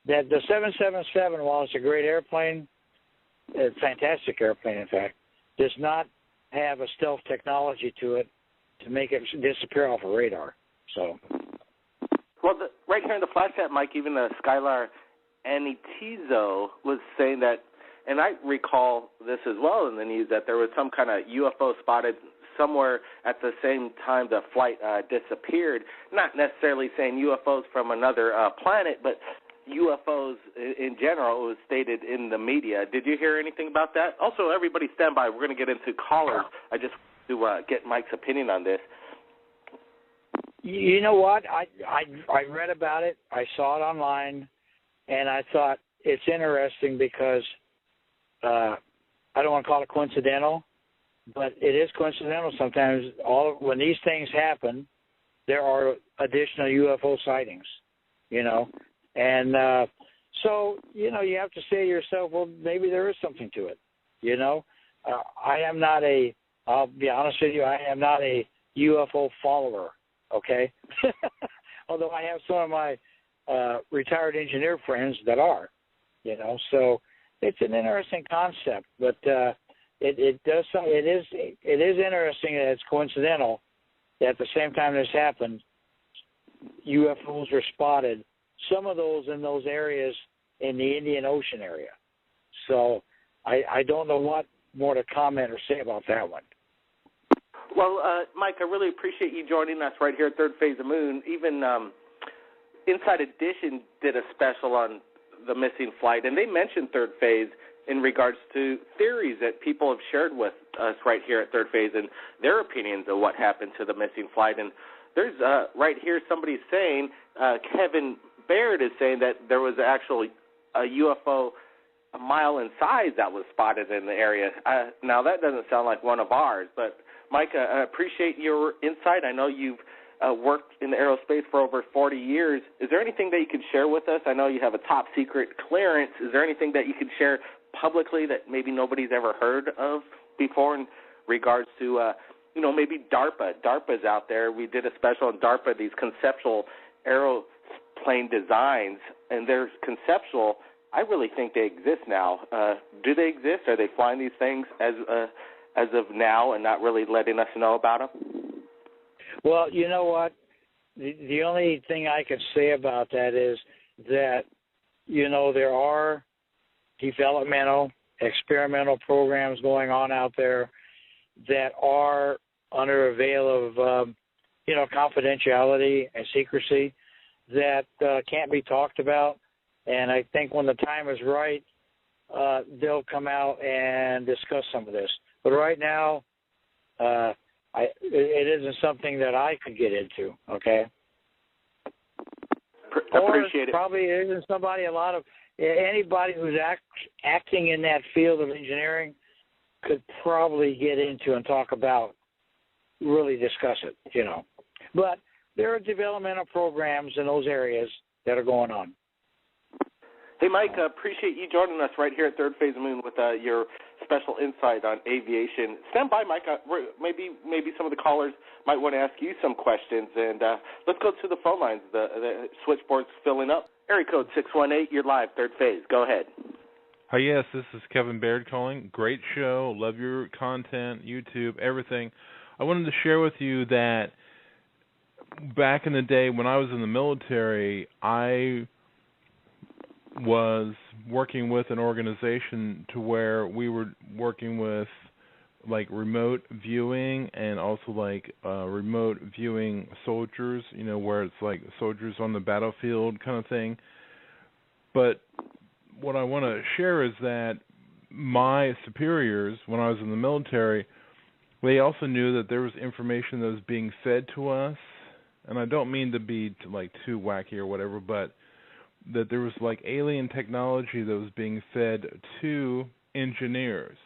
the 777, while it's a great airplane, a fantastic airplane, in fact, does not have a stealth technology to it to make it disappear off of radar. So, well, right here in the flash chat, Mike, even Skylar Anitizo was saying that, and I recall this as well in the news, that there was some kind of UFO spotted somewhere at the same time the flight disappeared. Not necessarily saying UFOs from another planet, but UFOs in general. It was stated in the media. Did you hear anything about that? Also, everybody stand by. We're going to get into callers. I just want to get Mike's opinion on this. You know what? I read about it. I saw it online, and I thought it's interesting because I don't want to call it coincidental, but it is coincidental sometimes. When these things happen, there are additional UFO sightings, And so, you have to say to yourself, well, maybe there is something to it, I'll be honest with you, I am not a UFO follower, okay? Although I have some of my retired engineer friends that are, So it's an interesting concept, but it is interesting that it's coincidental that at the same time this happened, UFOs were spotted. Some of those in those areas in the Indian Ocean area. So I don't know what more to comment or say about that one. Well, Mike, I really appreciate you joining us right here at Third Phase of Moon. Even Inside Edition did a special on the missing flight, and they mentioned Third Phase in regards to theories that people have shared with us right here at Third Phase and their opinions of what happened to the missing flight. And there's right here somebody saying, Kevin Baird is saying that there was actually a UFO a mile in size that was spotted in the area. Now, that doesn't sound like one of ours, but Mike, I appreciate your insight. I know you've worked in aerospace for over 40 years. Is there anything that you can share with us? I know you have a top secret clearance. Is there anything that you can share publicly that maybe nobody's ever heard of before in regards to, maybe DARPA? DARPA's out there. We did a special on DARPA, these conceptual plane designs, and they're conceptual. I really think they exist now. Do they exist? Are they flying these things as of now and not really letting us know about them? Well, you know what? The only thing I could say about that is that, you know, there are developmental, experimental programs going on out there that are under a veil of, you know, confidentiality and secrecy that can't be talked about. And I think when the time is right, they'll come out and discuss some of this. But right now, it isn't something that I could get into, okay? Appreciate it. Probably isn't anybody who's acting in that field of engineering could probably get into and talk about, really discuss it, you know. But there are developmental programs in those areas that are going on. Hey, Mike, appreciate you joining us right here at Third Phase Moon with your special insight on aviation. Stand by, Mike. Maybe some of the callers might want to ask you some questions. And let's go to the phone lines. The switchboard's filling up. Area code 618, you're live, Third Phase. Go ahead. Hi, yes, this is Kevin Baird calling. Great show. Love your content, YouTube, everything. I wanted to share with you that back in the day when I was in the military, I was working with an organization to where we were working with like remote viewing and also like remote viewing soldiers, you know, where it's like soldiers on the battlefield kind of thing. But what I want to share is that my superiors, when I was in the military, they also knew that there was information that was being fed to us, and I don't mean to be like too wacky or whatever, but that there was like alien technology that was being fed to engineers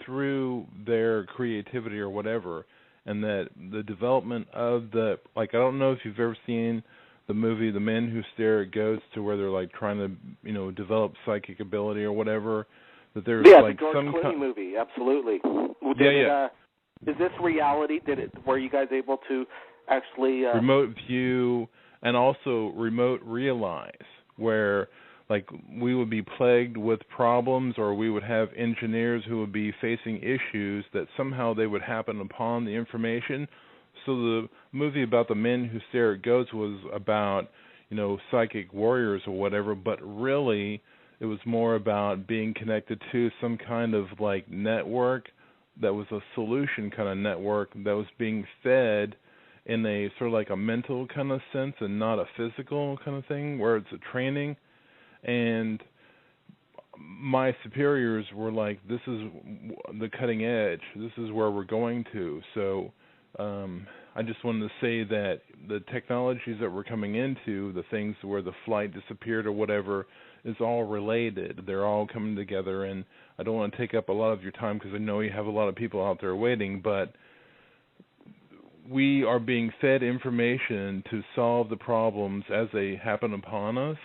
through their creativity or whatever, and that the development of the, like, I don't know if you've ever seen the movie The Men Who Stare at Ghosts, to where they're like trying to, you know, develop psychic ability or whatever, that there's like the George some Clooney movie, absolutely. Is this reality? Were you guys able to actually remote view and also remote realize, where like we would be plagued with problems, or we would have engineers who would be facing issues that somehow they would happen upon the information. So the movie about The Men Who Stare at Ghosts was about, you know, psychic warriors or whatever, but really it was more about being connected to some kind of like network that was a solution kind of network that was being fed in a sort of like a mental kind of sense and not a physical kind of thing, where it's a training. And my superiors were like, this is the cutting edge. This is where we're going to. So I just wanted to say that the technologies that we're coming into, the things where the flight disappeared or whatever, is all related. They're all coming together, and I don't want to take up a lot of your time because I know you have a lot of people out there waiting, but we are being fed information to solve the problems as they happen upon us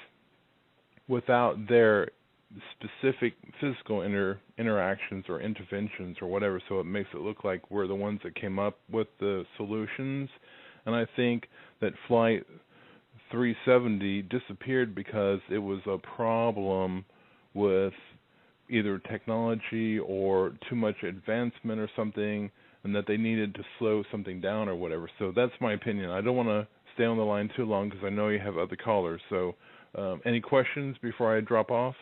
without their specific physical interactions or interventions or whatever, so it makes it look like we're the ones that came up with the solutions. And I think that Flight 370 disappeared because it was a problem with either technology or too much advancement or something, and that they needed to slow something down or whatever. So that's my opinion. I don't want to stay on the line too long because I know you have other callers. So any questions before I drop off?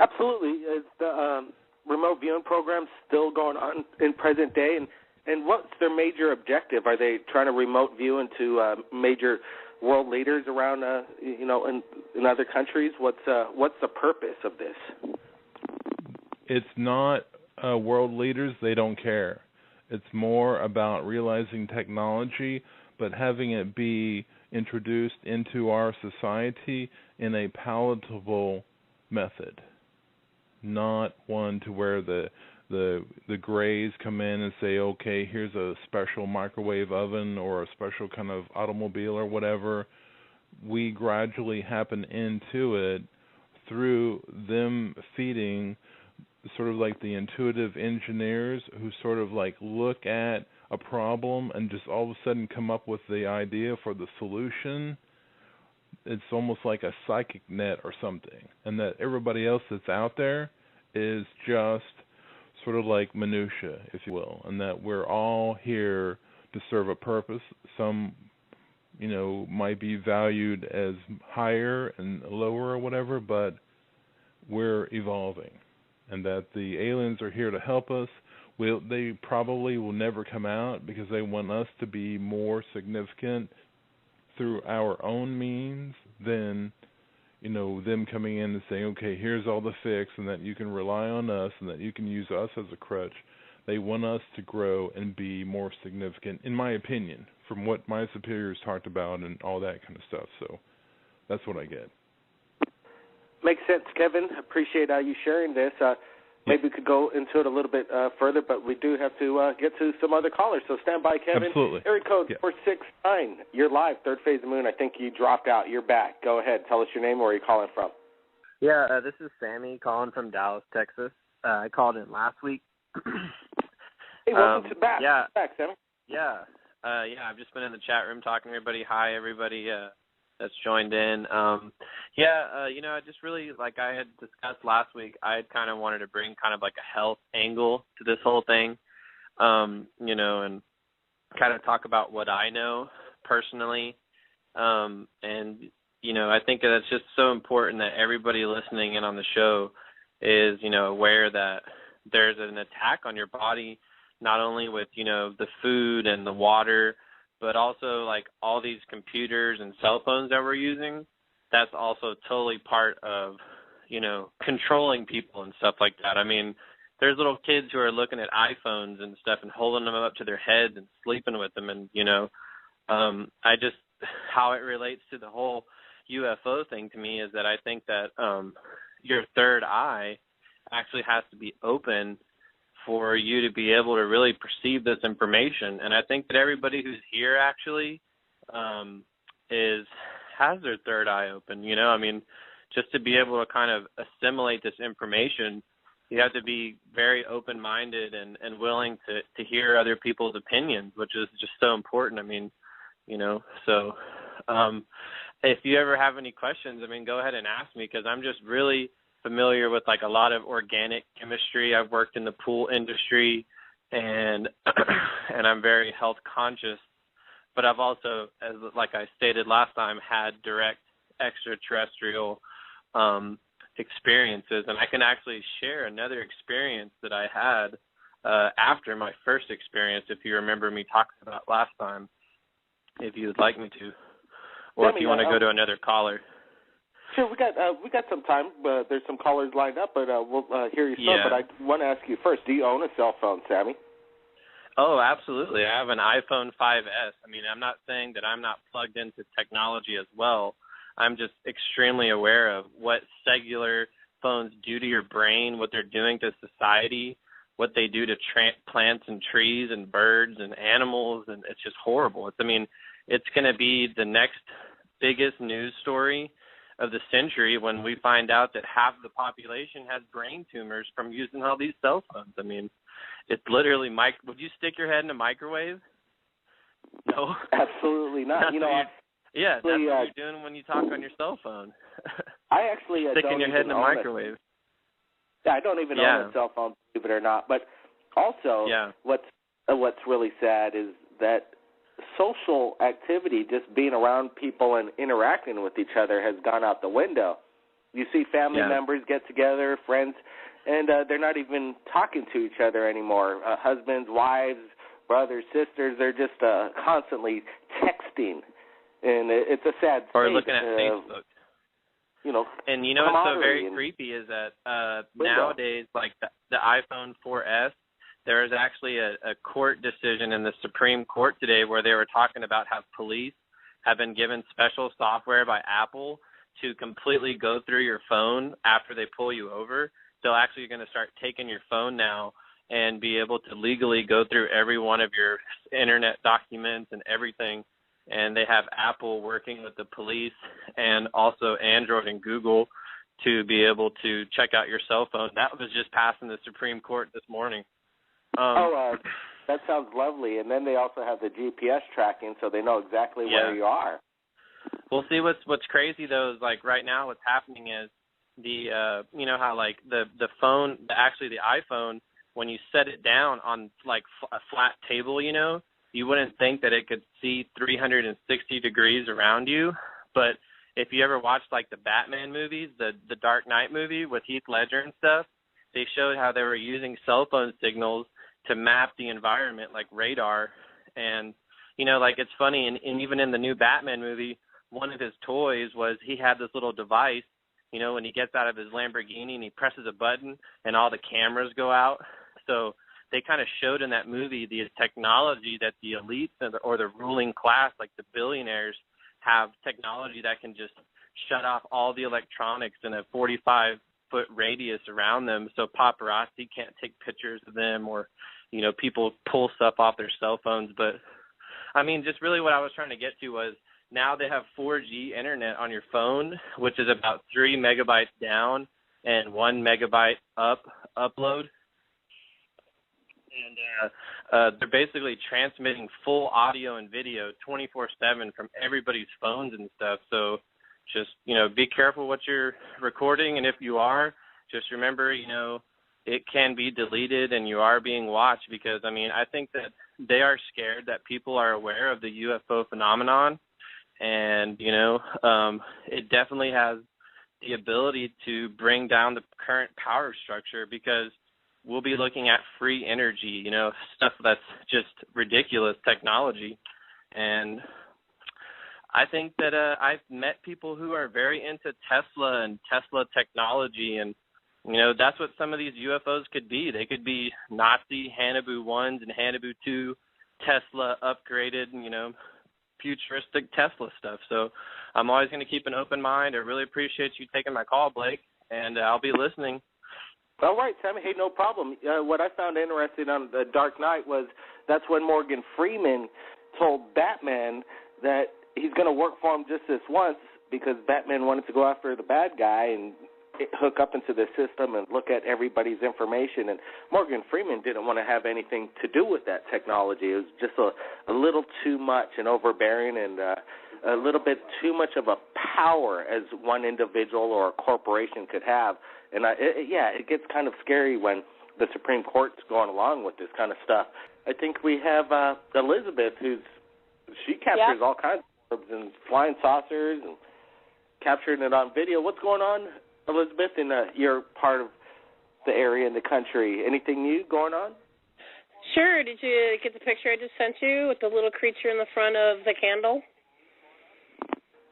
Absolutely. Is the remote viewing program still going on in present day? And what's their major objective? Are they trying to remote view into major world leaders around, in other countries? What's the purpose of this? It's not world leaders. They don't care. It's more about realizing technology, but having it be introduced into our society in a palatable method, not one to where the grays come in and say, okay, here's a special microwave oven or a special kind of automobile or whatever. We gradually happen into it through them feeding sort of like the intuitive engineers who sort of like look at a problem and just all of a sudden come up with the idea for the solution. it's almost like a psychic net or something, and that everybody else that's out there is just sort of like minutia, if you will, and that we're all here to serve a purpose. Some, might be valued as higher and lower or whatever, but we're evolving, and that the aliens are here to help us. They probably will never come out because they want us to be more significant through our own means than, them coming in and saying, okay, here's all the fix, and that you can rely on us and that you can use us as a crutch. They want us to grow and be more significant, in my opinion, from what my superiors talked about and all that kind of stuff. So that's what I get. Makes sense, Kevin. Appreciate you sharing this. Maybe we could go into it a little bit further, but we do have to get to some other callers. So stand by, Kevin. Absolutely. Area code 469. You're live, third phase of the moon. I think you dropped out. You're back. Go ahead. Tell us your name, where you're calling from. Yeah, this is Sammy calling from Dallas, Texas. I called in last week. Hey, welcome back. Yeah. Back, Sammy. Yeah. I've just been in the chat room talking to everybody. Hi, everybody that's joined in. I just really, like I had discussed last week, I had kind of wanted to bring kind of like a health angle to this whole thing, and kind of talk about what I know personally. I think that it's just so important that everybody listening in on the show is, aware that there's an attack on your body, not only with, the food and the water, but also like all these computers and cell phones that we're using. That's also totally part of, controlling people and stuff like that. I mean, there's little kids who are looking at iPhones and stuff and holding them up to their heads and sleeping with them. And, how it relates to the whole UFO thing to me is that I think that your third eye actually has to be open for you to be able to really perceive this information. And I think that everybody who's here actually has their third eye open, just to be able to kind of assimilate this information, you have to be very open-minded and willing to hear other people's opinions, which is just so important. If you ever have any questions, go ahead and ask me, because I'm just really familiar with like a lot of organic chemistry. I've worked in the pool industry, and I'm very health conscious. But I've also, like I stated last time, had direct extraterrestrial experiences, and I can actually share another experience that I had after my first experience, if you remember me talking about last time, if you would like me to, or if you want to go to another caller. Sure, we got some time. There's some callers lined up, but we'll hear you soon. But I want to ask you first: do you own a cell phone, Sammy? Oh, absolutely. I have an iPhone 5S. I'm not saying that I'm not plugged into technology as well. I'm just extremely aware of what cellular phones do to your brain, what they're doing to society, what they do to plants and trees and birds and animals, and it's just horrible. It's going to be the next biggest news story of the century when we find out that half the population has brain tumors from using all these cell phones. It's literally, would you stick your head in a microwave? No. Absolutely not. That's what you're doing when you talk on your cell phone. I actually sticking your head in a microwave. I don't even own a cell phone, believe it or not. But also, what's really sad is that social activity, just being around people and interacting with each other, has gone out the window. You see family members get together, friends, and they're not even talking to each other anymore. Husbands, wives, brothers, sisters, they're just constantly texting. And it's a sad state. Or looking at Facebook. And what's so very creepy is that nowadays, like the iPhone 4S, there is actually a court decision in the Supreme Court today where they were talking about how police have been given special software by Apple to completely go through your phone after they pull you over. They're actually going to start taking your phone now and be able to legally go through every one of your internet documents and everything. And they have Apple working with the police and also Android and Google to be able to check out your cell phone. That was just passed in the Supreme Court this morning. That sounds lovely. And then they also have the GPS tracking, so they know exactly where you are. Well, see, what's crazy though is like right now what's happening is the you know how like the phone, actually the iPhone, when you set it down on like a flat table, you know, you wouldn't think that it could see 360 degrees around you. But if you ever watched like the Batman movies, the Dark Knight movie with Heath Ledger and stuff, they showed how they were using cell phone signals to map the environment like radar. And, you know, like it's funny, and even in the new Batman movie, one of his toys was he had this little device, you know, when he gets out of his Lamborghini and he presses a button and all the cameras go out. So they kind of showed in that movie the technology that the elites or the ruling class, like the billionaires, have technology that can just shut off all the electronics in a 45-foot radius around them, so paparazzi can't take pictures of them, or, you know, people pull stuff off their cell phones. But, I mean, just really what I was trying to get to was now they have 4G internet on your phone, which is about 3 megabytes down and 1 megabyte upload. And they're basically transmitting full audio and video 24/7 from everybody's phones and stuff. So just, you know, be careful what you're recording. And if you are, just remember, you know, it can be deleted and you are being watched, because, I mean, I think that they are scared that people are aware of the UFO phenomenon. And, you know, it definitely has the ability to bring down the current power structure, because we'll be looking at free energy, you know, stuff that's just ridiculous technology. And I think that I've met people who are very into Tesla and Tesla technology, and, you know, that's what some of these UFOs could be. They could be Nazi Hanabu 1s and Hanabu 2 Tesla upgraded, you know, futuristic Tesla stuff. So I'm always going to keep an open mind. I really appreciate you taking my call, Blake, and I'll be listening. All right, Sammy. Hey, no problem. What I found interesting on The Dark Knight was that's when Morgan Freeman told Batman that he's going to work for him just this once, because Batman wanted to go after the bad guy and hook up into the system and look at everybody's information. And Morgan Freeman didn't want to have anything to do with that technology. It was just a little too much and overbearing, and a little bit too much of a power as one individual or a corporation could have. And it gets kind of scary when the Supreme Court's going along with this kind of stuff. I think we have Elizabeth, she captures all kinds of orbs and flying saucers and capturing it on video. What's going on, Elizabeth, in your part of the area in the country? Anything new going on? Sure. Did you get the picture I just sent you with the little creature in the front of the candle?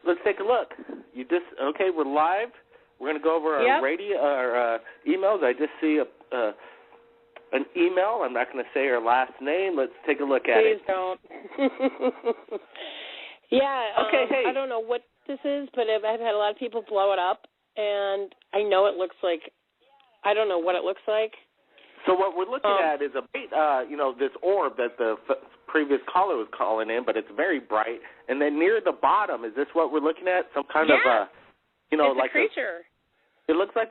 Let's take a look. Okay, we're live. We're going to go over our emails. I just see an email. I'm not going to say her last name. Let's take a look at it. Please don't. Okay, hey. I don't know what this is, but I've had a lot of people blow it up, and I know it looks like, I don't know what it looks like. So what we're looking at is this orb that the previous caller was calling in, but it's very bright. And then near the bottom, is this what we're looking at? Some kind of, it's like a creature. It looks like,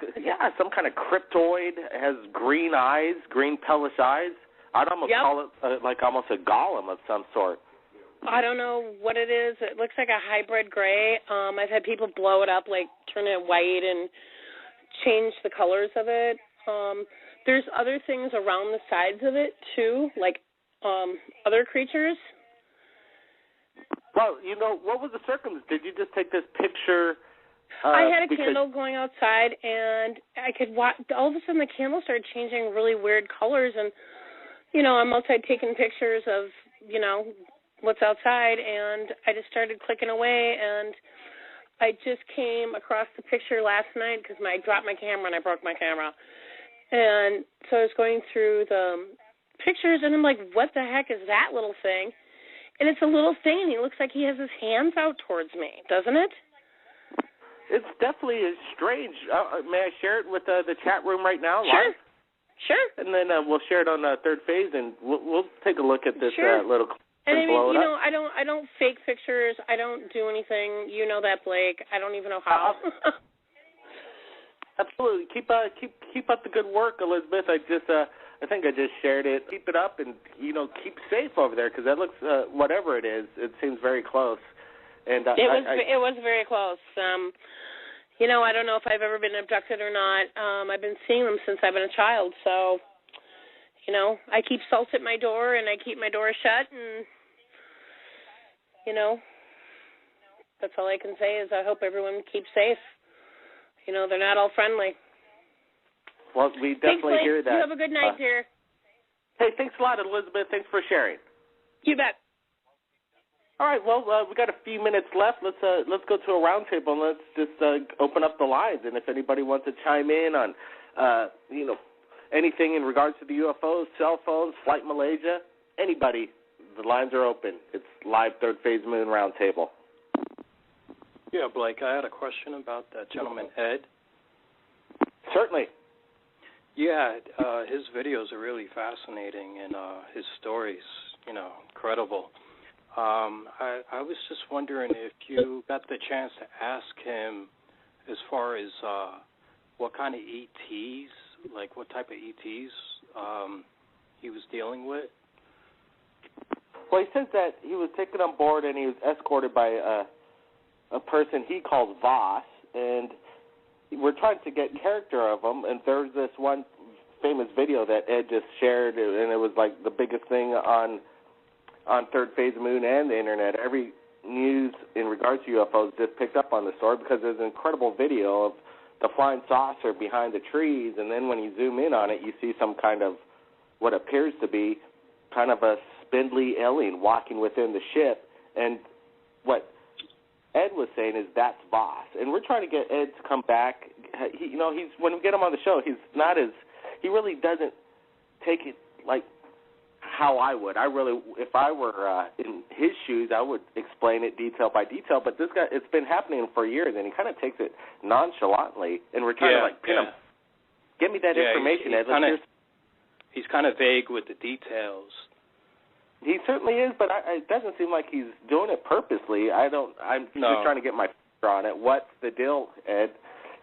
some kind of cryptoid. It has green eyes, green pellish eyes. I'd almost call it like almost a golem of some sort. I don't know what it is. It looks like a hybrid gray. I've had people blow it up, like turn it white and change the colors of it. There's other things around the sides of it, too, like other creatures. Well, what was the circumstance? Did you just take this picture? I had a candle going outside, and I could watch. All of a sudden, the candle started changing really weird colors, and, I'm outside taking pictures of, what's outside, and I just started clicking away, and I just came across the picture last night because I dropped my camera and I broke my camera. And so I was going through the pictures, and I'm like, what the heck is that little thing? And it's a little thing, and he looks like he has his hands out towards me, doesn't it? It's definitely strange. May I share it with the chat room right now? Sure. Live? Sure. And then we'll share it on Third Phase, and we'll take a look at this little clip. And I mean, blow it up. I don't fake pictures. I don't do anything. You know that, Blake. I don't even know how. Absolutely. Keep up the good work, Elizabeth. I think I just shared it. Keep it up, and keep safe over there, because that looks whatever it is. It seems very close. And it was very close. You know, I don't know if I've ever been abducted or not. I've been seeing them since I've been a child, so, you know, I keep salt at my door and I keep my door shut, and, you know, that's all I can say is I hope everyone keeps safe. You know, they're not all friendly. Well, we definitely hear that. You have a good night, dear. Hey, thanks a lot, Elizabeth. Thanks for sharing. You bet. All right, well, we got a few minutes left. Let's go to a roundtable and let's just open up the lines. And if anybody wants to chime in on, you know, anything in regards to the UFOs, cell phones, Flight Malaysia, anybody, the lines are open. It's live Third Phase Moon Roundtable. Yeah, Blake, I had a question about that gentleman, Ed. Certainly. Yeah, his videos are really fascinating, and his stories, you know, incredible. I was just wondering if you got the chance to ask him as far as what kind of ETs, like what type of ETs he was dealing with. Well, he says that he was taken on board and he was escorted by a person he calls Voss, and we're trying to get character of him, and there's this one famous video that Ed just shared, and it was like the biggest thing on Third Phase Moon and the internet. Every news in regards to UFOs just picked up on the story because there's an incredible video of the flying saucer behind the trees, and then when you zoom in on it, you see some kind of what appears to be kind of a spindly alien walking within the ship. And what Ed was saying is that's Voss, and we're trying to get Ed to come back. He's when we get him on the show, he really doesn't take it like how I would. If I were in his shoes, I would explain it detail by detail. But this guy, it's been happening for years, and he kind of takes it nonchalantly. And we're trying to pin him. Give me that information, Ed. He's kind of vague with the details. He certainly is, but it doesn't seem like he's doing it purposely. I'm just trying to get my finger on it. What's the deal, Ed?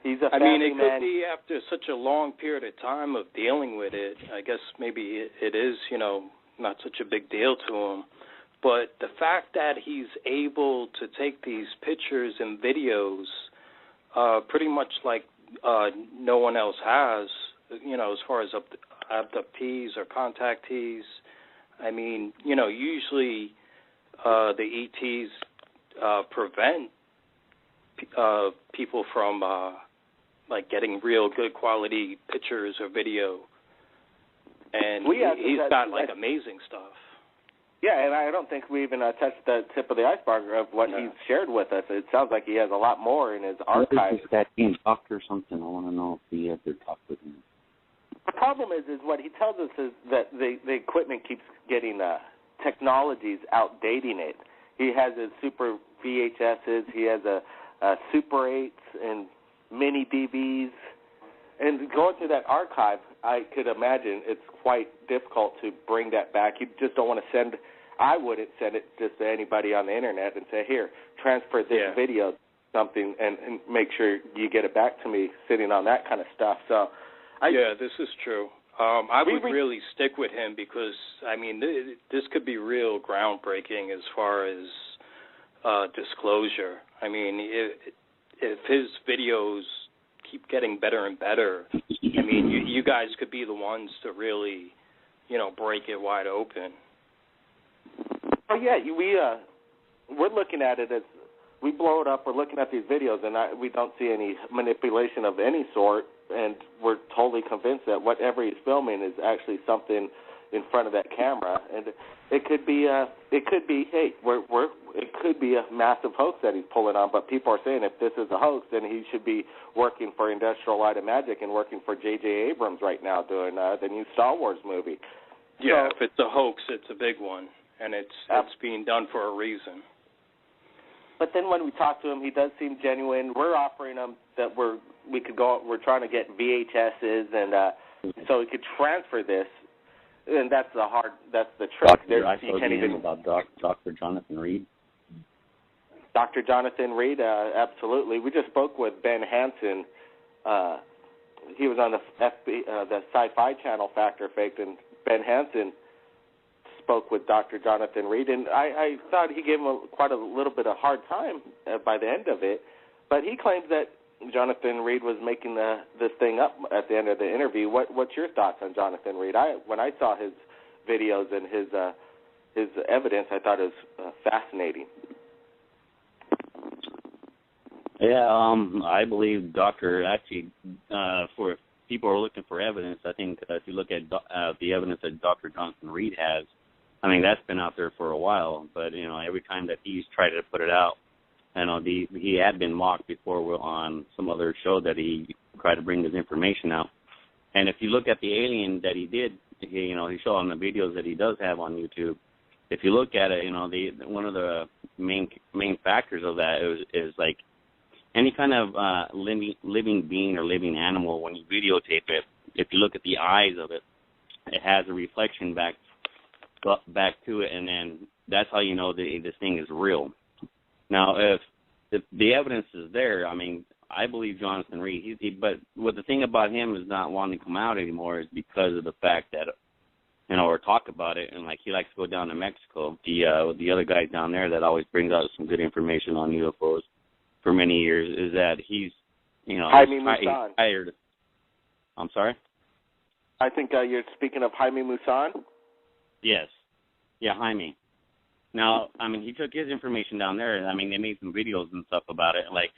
He's a family man. Could be after such a long period of time of dealing with it. I guess maybe it is, you know, not such a big deal to him. But the fact that he's able to take these pictures and videos pretty much like no one else has, you know, as far as abductees or contactees. I mean, you know, usually the ETs prevent people from like getting real good quality pictures or video, and he's got like amazing stuff. Yeah, and I don't think we even touched the tip of the iceberg of what he's shared with us. It sounds like he has a lot more in his archive. That he talked or something. I want to know if he ever talked with him. The problem is what he tells us is that the equipment keeps getting technologies outdating it. He has his super VHSs. He has a Super 8s and mini DVs. And going through that archive, I could imagine it's quite difficult to bring that back. You just don't want to I wouldn't send it just to anybody on the internet and say, here, transfer this video, something, and make sure you get it back to me sitting on that kind of stuff. So, this is true. I would really stick with him because, I mean, this could be real groundbreaking as far as disclosure. I mean, if his videos keep getting better and better, I mean, you guys could be the ones to really, you know, break it wide open. Oh, yeah, we're looking at it as we blow it up. We're looking at these videos, and we don't see any manipulation of any sort, and we're totally convinced that whatever he's filming is actually something in front of that camera, and it could be it could be a massive hoax that he's pulling on. But people are saying if this is a hoax, then he should be working for Industrial Light and Magic and working for J.J. Abrams right now doing the new Star Wars movie. Yeah, if it's a hoax, it's a big one, and it's being done for a reason. But then when we talk to him, he does seem genuine. We're offering him that we're trying to get VHSs and so we could transfer this. And that's the trick. I told you about Dr. Jonathan Reed. Dr. Jonathan Reed, absolutely. We just spoke with Ben Hansen. He was on the Sci-Fi Channel Fact or Faked, and Ben Hansen spoke with Dr. Jonathan Reed, and I thought he gave him quite a little bit of hard time by the end of it. But he claims that Jonathan Reed was making this thing up at the end of the interview. What's your thoughts on Jonathan Reed? When I saw his videos and his evidence, I thought it was fascinating. Yeah, I believe Doctor, actually, for people who are looking for evidence, I think if you look at the evidence that Dr. Jonathan Reed has, I mean, that's been out there for a while, but, you know, every time that he's tried to put it out, you know, he had been mocked before on some other show that he tried to bring this information out. And if you look at the alien that he did, he showed on the videos that he does have on YouTube, if you look at it, you know, one of the main factors of that is like, any kind of living being or living animal, when you videotape it, if you look at the eyes of it, it has a reflection back to it, and then that's how you know this thing is real. Now, if the evidence is there, I mean, I believe Jonathan Reed. But what the thing about him is not wanting to come out anymore is because of the fact that, you know, or talk about it, and like he likes to go down to Mexico. The other guy down there that always brings out some good information on UFOs for many years is that he's, you know, Jaime Maussan. Tired. I'm sorry? I think you're speaking of Jaime Maussan? Yes. Yeah, Jaime. Now, I mean, he took his information down there, and I mean, they made some videos and stuff about it. Like,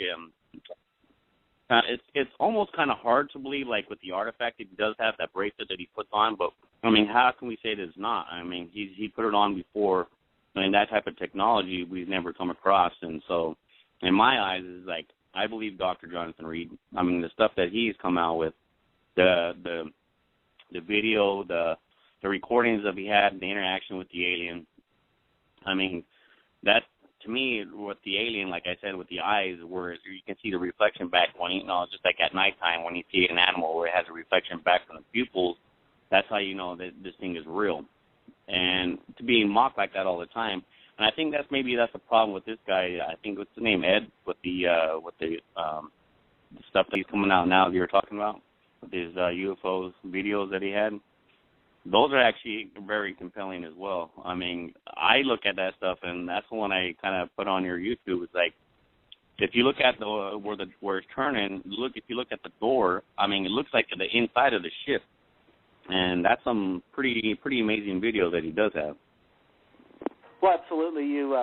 it's almost kind of hard to believe, like, with the artifact, he does have that bracelet that he puts on, but, I mean, how can we say that it's not? I mean, he put it on before, and that type of technology we've never come across, and so, in my eyes, is like, I believe Dr. Jonathan Reed. I mean, the stuff that he's come out with, the video, the recordings that he had, the interaction with the alien. I mean, that, to me, with the alien, like I said, with the eyes, where you can see the reflection back when, you know, just like at nighttime when you see an animal where it has a reflection back from the pupils, that's how you know that this thing is real. And to be mocked like that all the time, and I think that's the problem with this guy. I think what's the name, Ed, with the stuff that he's coming out now that you were talking about, with his UFOs videos that he had. Those are actually very compelling as well. I mean, I look at that stuff, and that's the one I kind of put on your YouTube. It's like, if you look at where it's turning, if you look at the door, I mean, it looks like the inside of the ship, and that's some pretty amazing video that he does have. Well, absolutely. You,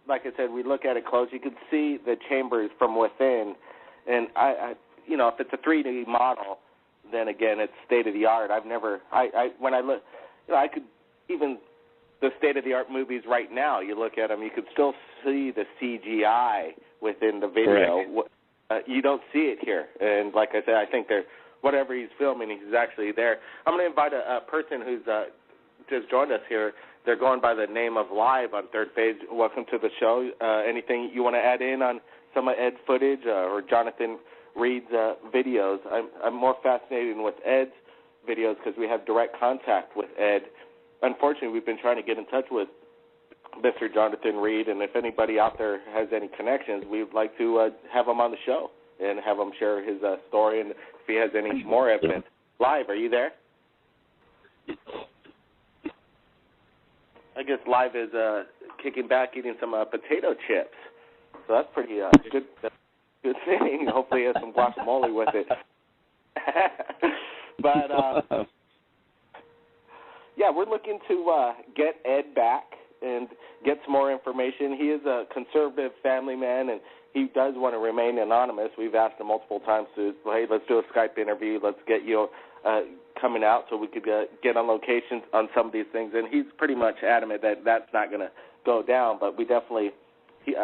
like I said, we look at it close. You can see the chambers from within, and I you know, if it's a 3D model, then again, it's state of the art. When I look, you know, I could even the state of the art movies right now. You look at them, you could still see the CGI within the video. You don't see it here, and like I said, I think whatever he's filming, he's actually there. I'm going to invite a person who's just joined us here. They're going by the name of Live on Third Phase. Welcome to the show. Anything you want to add in on some of Ed's footage or Jonathan Reed's videos? I'm more fascinated with Ed's videos because we have direct contact with Ed. Unfortunately, we've been trying to get in touch with Mr. Jonathan Reed, and if anybody out there has any connections, we'd like to have him on the show and have him share his story and if he has any more evidence. Live, are you there? I guess Live is kicking back, eating some potato chips. So that's pretty good thing. Hopefully he has some guacamole with it. But, yeah, we're looking to get Ed back and get some more information. He is a conservative family man, and he does want to remain anonymous. We've asked him multiple times to, hey, let's do a Skype interview. Let's get you coming out so we could get on locations on some of these things. And he's pretty much adamant that that's not going to go down, but we definitely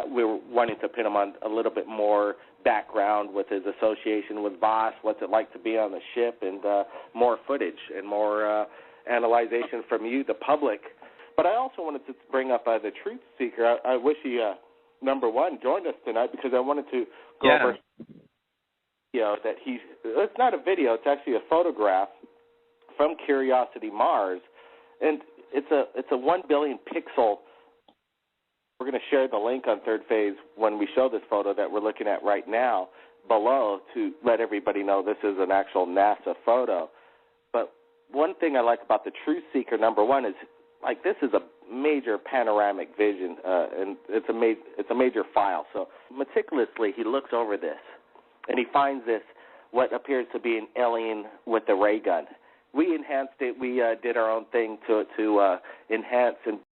we're wanting to pin him on a little bit more background with his association with Voss, what's it like to be on the ship, and more footage and more analyzation from you, the public. But I also wanted to bring up the Truth Seeker. I wish he, number one, joined us tonight because I wanted to go over that it's not a video, it's actually a photograph from Curiosity Mars, and it's a 1 billion pixel. We're going to share the link on Third Phase when we show this photo that we're looking at right now below to let everybody know this is an actual NASA photo. But one thing I like about the Truth Seeker, number one, is like, this is a major panoramic vision, and it's a major file. So meticulously, he looks over this, and he finds this, what appears to be an alien with a ray gun. We enhanced it. We did our own thing to enhance and